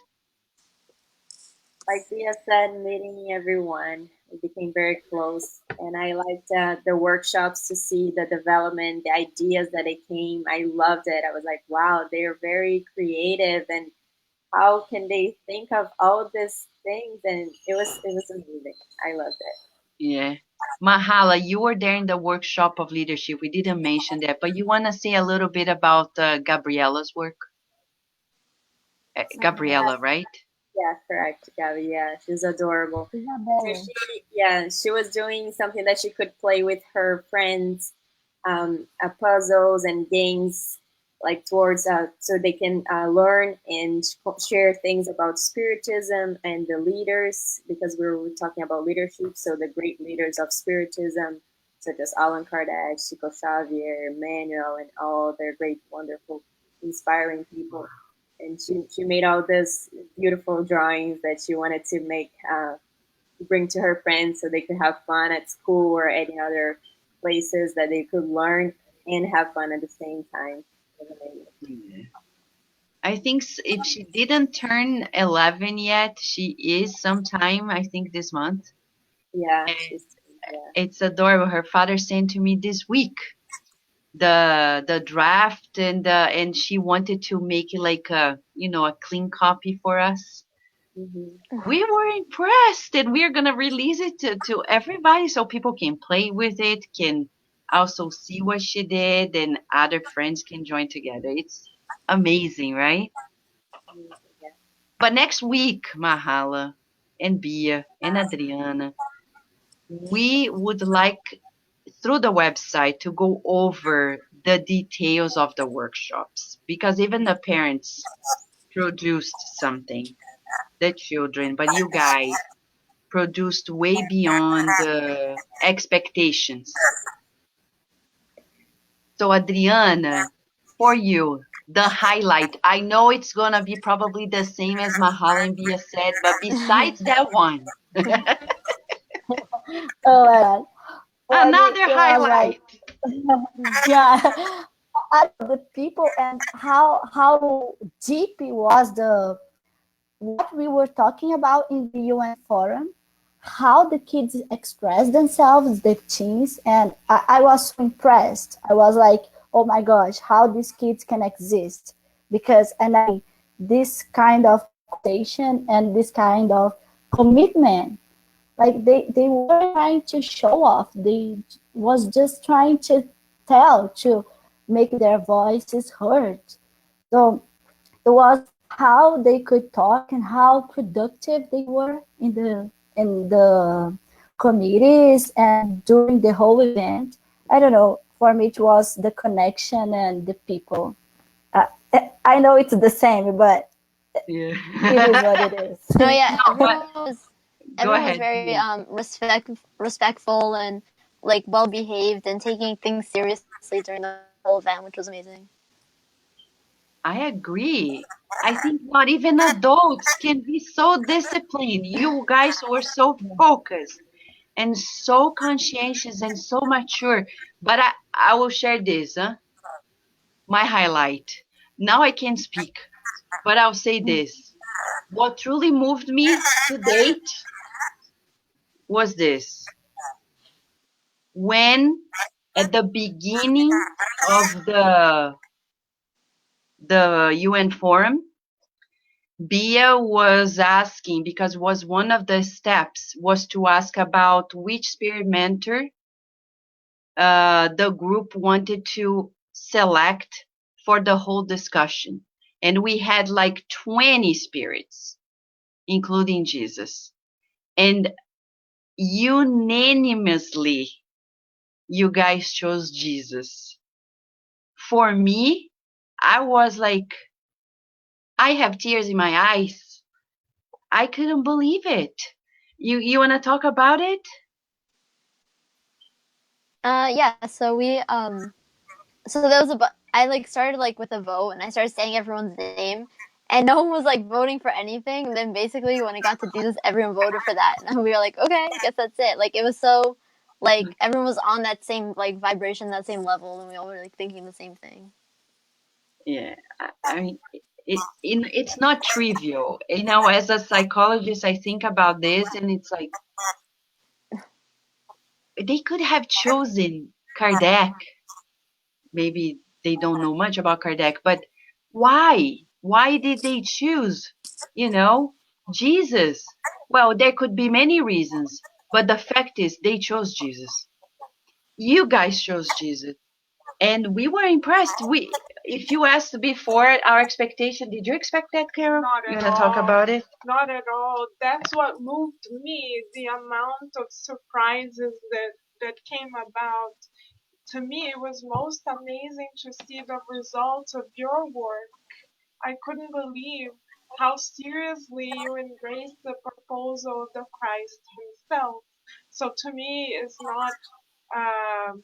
Like Dia said, meeting everyone, we became very close, and I liked the workshops to see the development, the ideas that it came. I loved it. I was like, wow, they're very creative, and how can they think of all these things? And it was amazing. I loved it. Yeah. Mahala, you were there in the workshop of leadership. We didn't mention that, but you want to say a little bit about Gabriella's work? Gabriella, right? Yeah, correct, Gabby. Yeah, she's adorable. So she was doing something that she could play with her friends, puzzles and games, towards so they can learn and share things about spiritism and the leaders, because we were talking about leadership. So the great leaders of spiritism, such as Allan Kardec, Chico Xavier, Emmanuel, and all their great, wonderful, inspiring people. And she made all these beautiful drawings that she wanted to make, bring to her friends so they could have fun at school or any other places that they could learn and have fun at the same time. Yeah. I think if she didn't turn 11 yet, she is sometime, I think this month. Yeah, it's adorable. Her father sent to me this week the draft, and she wanted to make it like a clean copy for us. We were impressed, and we're gonna release it to everybody so people can play with it, can also see what she did, and other friends can join together. It's amazing, right? But next week, Mahala and Bia and Adriana, we would like through the website to go over the details of the workshops, because even the parents produced something, the children, but you guys produced way beyond the expectations. So Adriana, for you, the highlight, I know it's going to be probably the same as Mahala and Bia said, but besides that one, Oh my God. For me, another it was like, highlight. yeah, the people and how deep it was the what we were talking about in the UN forum, how the kids express themselves, the teens, and I was so impressed. I was like, oh my gosh, how these kids can exist. Because, and I, this kind of conversation and this kind of commitment, like they weren't trying to show off. They was just trying to tell, to make their voices heard. So it was how they could talk and how productive they were in the committees and during the whole event. I don't know. For me, it was the connection and the people. Uh, I know it's the same, but Yeah. it is what it is. No, yeah, No, but go everyone was ahead. very respectful and like well behaved and taking things seriously during the whole event, which was amazing. I agree. I think not even adults can be so disciplined. You guys were so focused and so conscientious and so mature. But I will share this, my highlight. Now I can't speak, but I'll say this. What truly moved me to date was this. When at the beginning of the UN forum, Bia was asking, because was one of the steps was to ask about which spirit mentor the group wanted to select for the whole discussion. And we had like 20 spirits, including Jesus. And unanimously, you guys chose Jesus. For me, I was like, I have tears in my eyes. I couldn't believe it. You want to talk about it? Yeah. So so there was I like started like with a vote, and I started saying everyone's name, and no one was like voting for anything. And then basically, when it got to Jesus, everyone voted for that, and we were like, okay, I guess that's it. Like it was so like everyone was on that same like vibration, that same level, and we all were like thinking the same thing. Yeah, I mean, it's not trivial. You know, as a psychologist, I think about this, and it's like they could have chosen Kardec. Maybe they don't know much about Kardec, but why? Why did they choose, you know, Jesus? Well, there could be many reasons, but the fact is they chose Jesus. You guys chose Jesus. And we were impressed. If you asked before our expectation, did you expect that, Carol? Not You at want to talk all. about it? Not at all. That's what moved me, the amount of surprises that came about. To me, it was most amazing to see the results of your work. I couldn't believe how seriously you embraced the proposal of the Christ himself. So to me, it's not um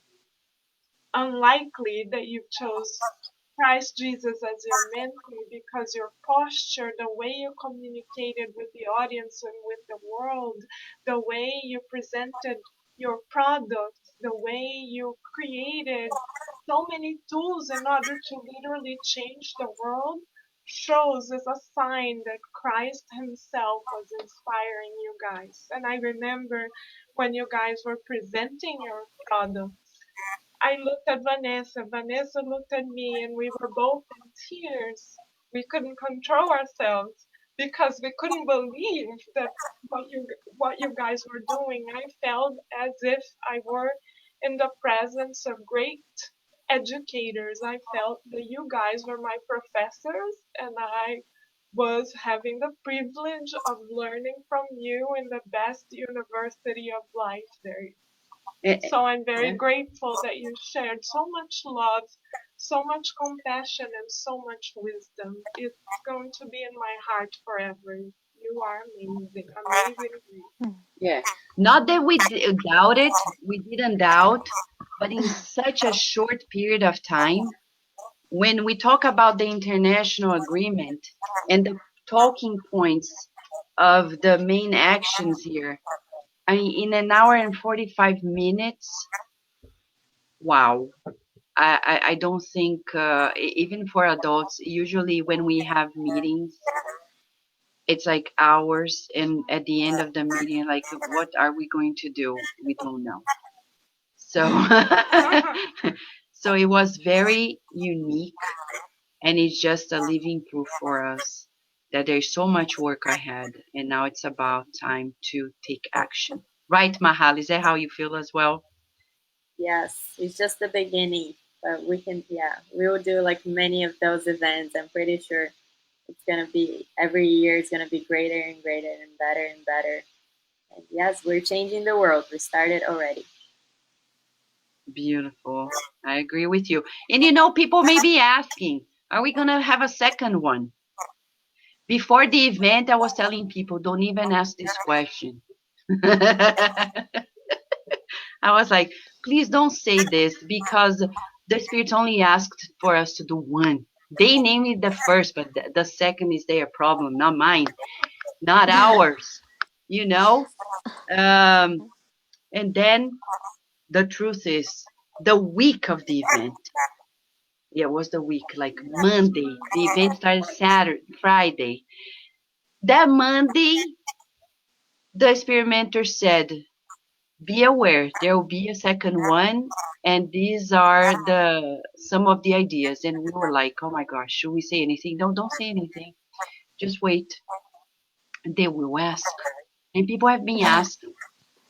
unlikely that you chose Christ Jesus as your mentor, because your posture, the way you communicated with the audience and with the world, the way you presented your products, the way you created so many tools in order to literally change the world, shows as a sign that Christ himself was inspiring you guys. And I remember when you guys were presenting your products, I looked at Vanessa. Vanessa looked at me, and we were both in tears. We couldn't control ourselves because we couldn't believe that what you guys were doing. I felt as if I were in the presence of great educators. I felt that you guys were my professors, and I was having the privilege of learning from you in the best university of life there. So I'm very grateful that you shared so much love, so much compassion, and so much wisdom. It's going to be in my heart forever. You are amazing, amazing. Yeah. Not that we doubt it, we didn't doubt, but in such a short period of time, when we talk about the international agreement and the talking points of the main actions here, I mean, in an hour and 45 minutes, wow. I don't think, even for adults, usually when we have meetings, it's like hours, and at the end of the meeting, like, what are we going to do? We don't know. So, so it was very unique, and it's just a living proof for us that there's so much work ahead, and now it's about time to take action. Right, Mahal? Is that how you feel as well? Yes, it's just the beginning, but we can, yeah, we will do like many of those events. I'm pretty sure it's gonna be every year. It's gonna be greater and greater and better and better. And yes, we're changing the world. We started already. Beautiful. I agree with you. And you know, people may be asking, are we going to have a second one? Before the event, I was telling people, don't even ask this question. I was like, please don't say this, because the spirits only asked for us to do one. They named it the first, but the second is their problem, not mine, not ours, you know? And then the truth is, the week of the event, yeah, it was the week, like Monday. The event started Saturday, Friday. That Monday, the experimenter said, be aware, there will be a second one, and these are the some of the ideas. And we were like, oh my gosh, should we say anything? No, don't say anything. Just wait. And they will ask. And people have been asking,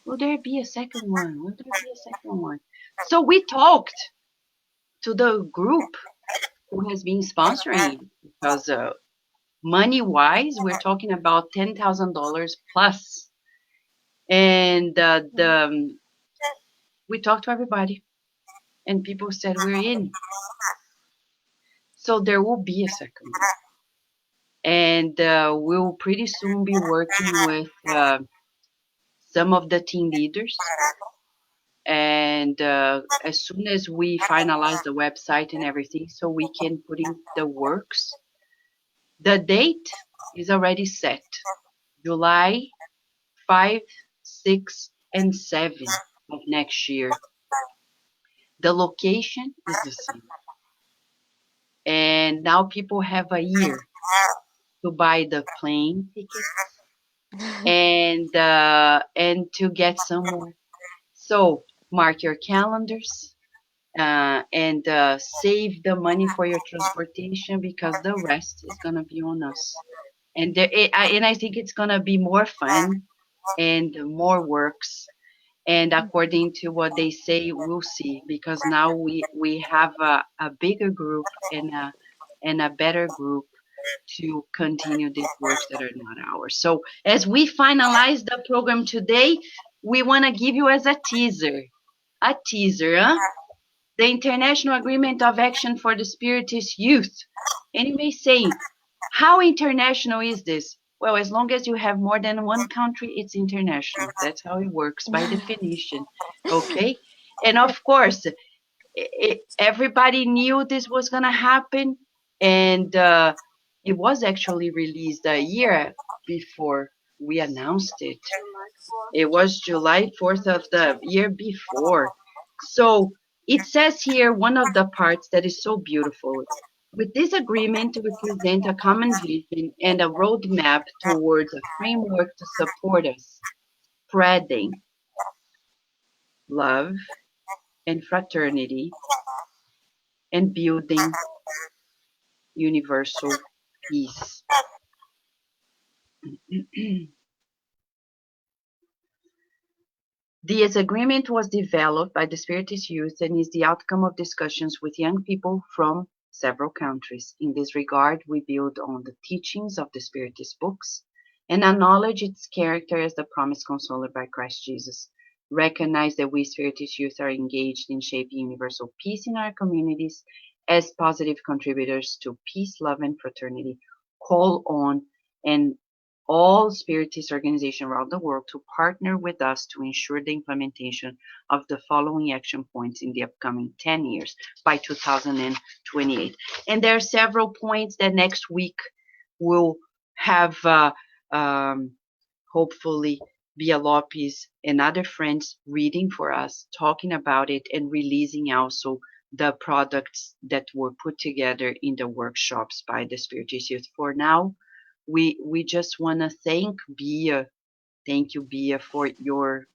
will there be a second one? Will there be a second one? So we talked to the group who has been sponsoring, because money wise, we're talking about $10,000 plus. And we talked to everybody, and people said we're in. So there will be a second one. And we'll pretty soon be working with some of the team leaders. And as soon as we finalize the website and everything, so we can put in the works, the date is already set. July 5, 6, and 7 of next year. The location is the same. And now people have a year to buy the plane tickets and to get somewhere. So mark your calendars and save the money for your transportation, because the rest is gonna be on us. And I think it's gonna be more fun and more works. And according to what they say, we'll see, because now we have a bigger group and a better group to continue these works that are not ours. So as we finalize the program today, we want to give you as a teaser, huh? The International Agreement of Action for the Spiritist Youth. And you may say, how international is this? Well, as long as you have more than one country, it's international. That's how it works by definition. Okay? And of course, everybody knew this was going to happen. And it was actually released a year before we announced it. It was July 4th of the year before. So it says here, one of the parts that is so beautiful. With this agreement, we present a common vision and a roadmap towards a framework to support us, spreading love and fraternity and building universal peace. This agreement was developed by the Spiritist Youth and is the outcome of discussions with young people from several countries. In this regard, we build on the teachings of the Spiritist books and acknowledge its character as the promised consoler by Christ Jesus. Recognize that we Spiritist youth are engaged in shaping universal peace in our communities as positive contributors to peace, love, and fraternity. Call on and all Spiritist organizations around the world to partner with us to ensure the implementation of the following action points in the upcoming 10 years by 2028. And there are several points that next week will have hopefully Bia Lopes and other friends reading for us, talking about it, and releasing also the products that were put together in the workshops by the Spiritist Youth. For now, we just want to thank Bia. Thank you, Bia, for your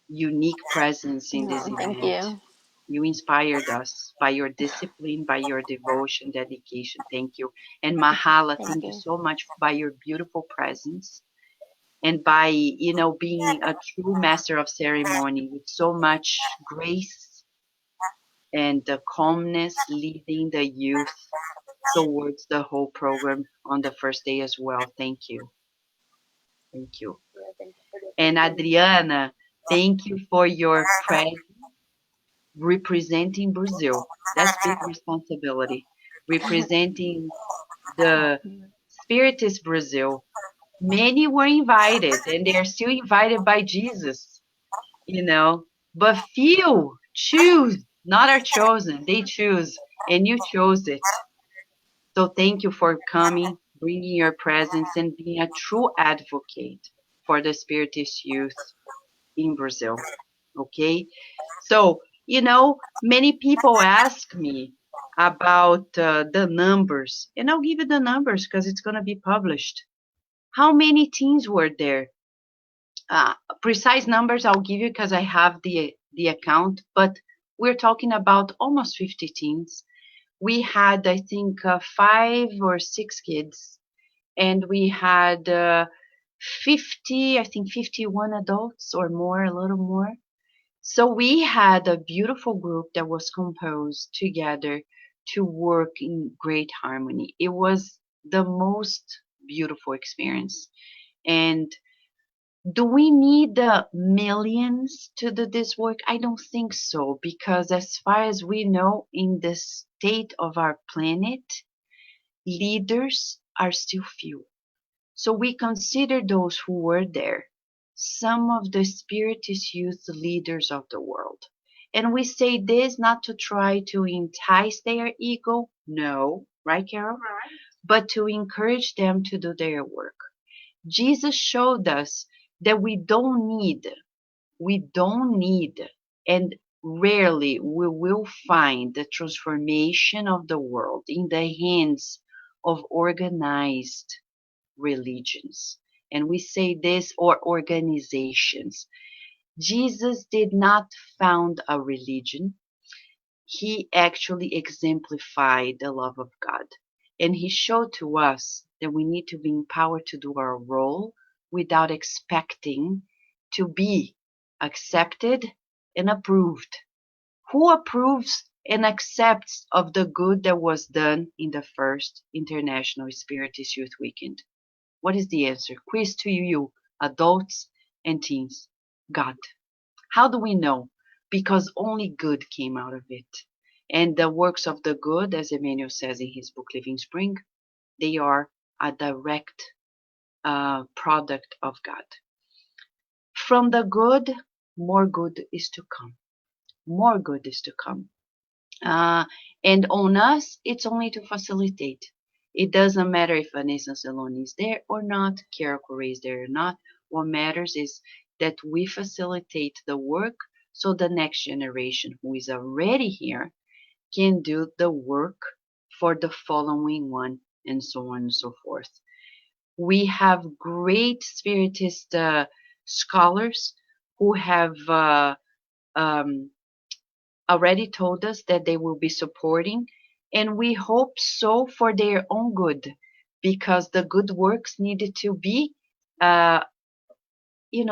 unique presence in this Thank event. you. You inspired us by your discipline, by your devotion, dedication. Thank you. And Mahala, thank you so much by your beautiful presence and by, being a true master of ceremony with so much grace and the calmness, leading the youth towards the whole program on the first day as well. Thank you. Thank you. Yeah, thank you for the And opportunity. Adriana, thank you for your presence representing Brazil. That's big responsibility. Representing the Spiritist Brazil. Many were invited, and they are still invited by Jesus, but few choose, not are chosen. They choose, and you chose it. So thank you for coming, bringing your presence, and being a true advocate for the Spiritist youth in Brazil. Okay? So, many people ask me about the numbers, and I'll give you the numbers because it's going to be published. How many teens were there? Precise numbers I'll give you because I have the account, but we're talking about almost 50 teens. We had, I think, 5 or 6 kids, and we had 50, I think 51 adults or more, a little more. So we had a beautiful group that was composed together to work in great harmony. It was the most beautiful experience. And do we need millions to do this work? I don't think so, because as far as we know, in the state of our planet, leaders are still few. So we consider those who were there some of the Spiritist youth leaders of the world. And we say this not to try to entice their ego, no, right, Carol? Right. But to encourage them to do their work. Jesus showed us that we don't need, and rarely we will find the transformation of the world in the hands of organized religions. And we say this, or organizations. Jesus did not found a religion. He actually exemplified the love of God. And he showed to us that we need to be empowered to do our role without expecting to be accepted and approved. Who approves and accepts of the good that was done in the first International Spiritist Youth Weekend? What is the answer? Quiz to you, adults and teens. God. How do we know? Because only good came out of it. And the works of the good, as Emmanuel says in his book Living Spring, they are a direct product of God. From the good, more good is to come. More good is to come. And on us, it's only to facilitate. It doesn't matter if Vanessa Saloni is there or not, Kiara Correa is there or not. What matters is that we facilitate the work so the next generation who is already here can do the work for the following one, and so on and so forth. We have great Spiritist scholars who have already told us that they will be supporting, and we hope so for their own good, because the good works needed to be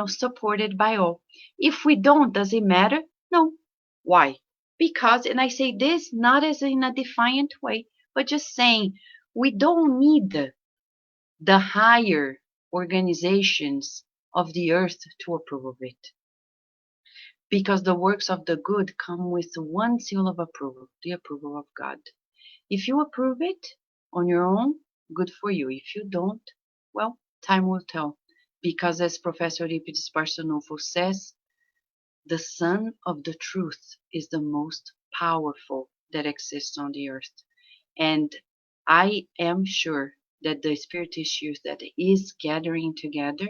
supported by all. If we don't, does it matter? No. Why? Because, and I say this not as in a defiant way, but just saying we don't need the higher organizations of the earth to approve of it. Because the works of the good come with one seal of approval, the approval of God. If you approve it on your own, good for you. If you don't, well, time will tell. Because as Professor Euripides Barçanufo says, the Son of the Truth is the most powerful that exists on the earth. And I am sure that the Spiritist youth that is gathering together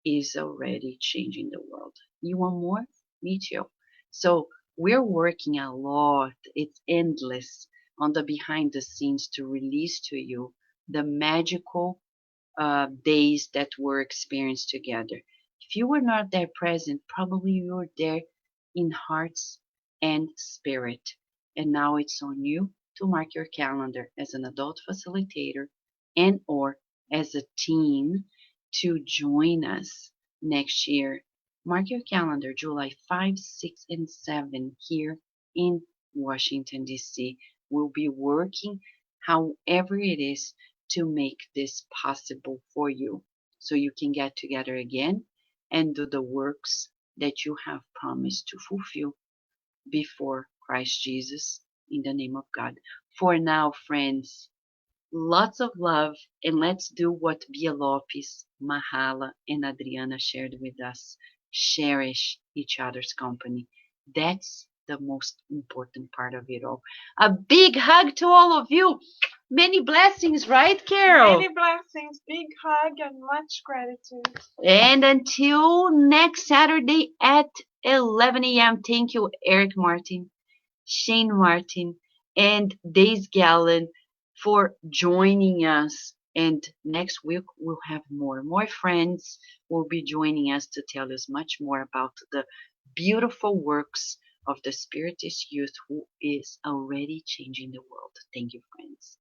is already changing the world. You want more? Me too. So we're working a lot. It's endless on the behind the scenes to release to you the magical days that were experienced together. If you were not there present, probably you were there in hearts and spirit. And now it's on you to mark your calendar as an adult facilitator and or as a teen to join us next year. Mark your calendar, July 5, 6, and 7 here in Washington, D.C. We'll be working however it is to make this possible for you so you can get together again and do the works that you have promised to fulfill before Christ Jesus in the name of God. For now, friends, lots of love, and let's do what Bia Lopes, Mahala, and Adriana shared with us. Cherish each other's company. That's the most important part of it all. A big hug to all of you. Many blessings, right, Carol? Many blessings, big hug, and much gratitude. And until next Saturday at 11 a.m., thank you, Eric Martin, Shane Martin, and Days Gallen for joining us. And next week we'll have more friends will be joining us to tell us much more about the beautiful works of the Spiritist youth who is already changing the world. Thank you, friends.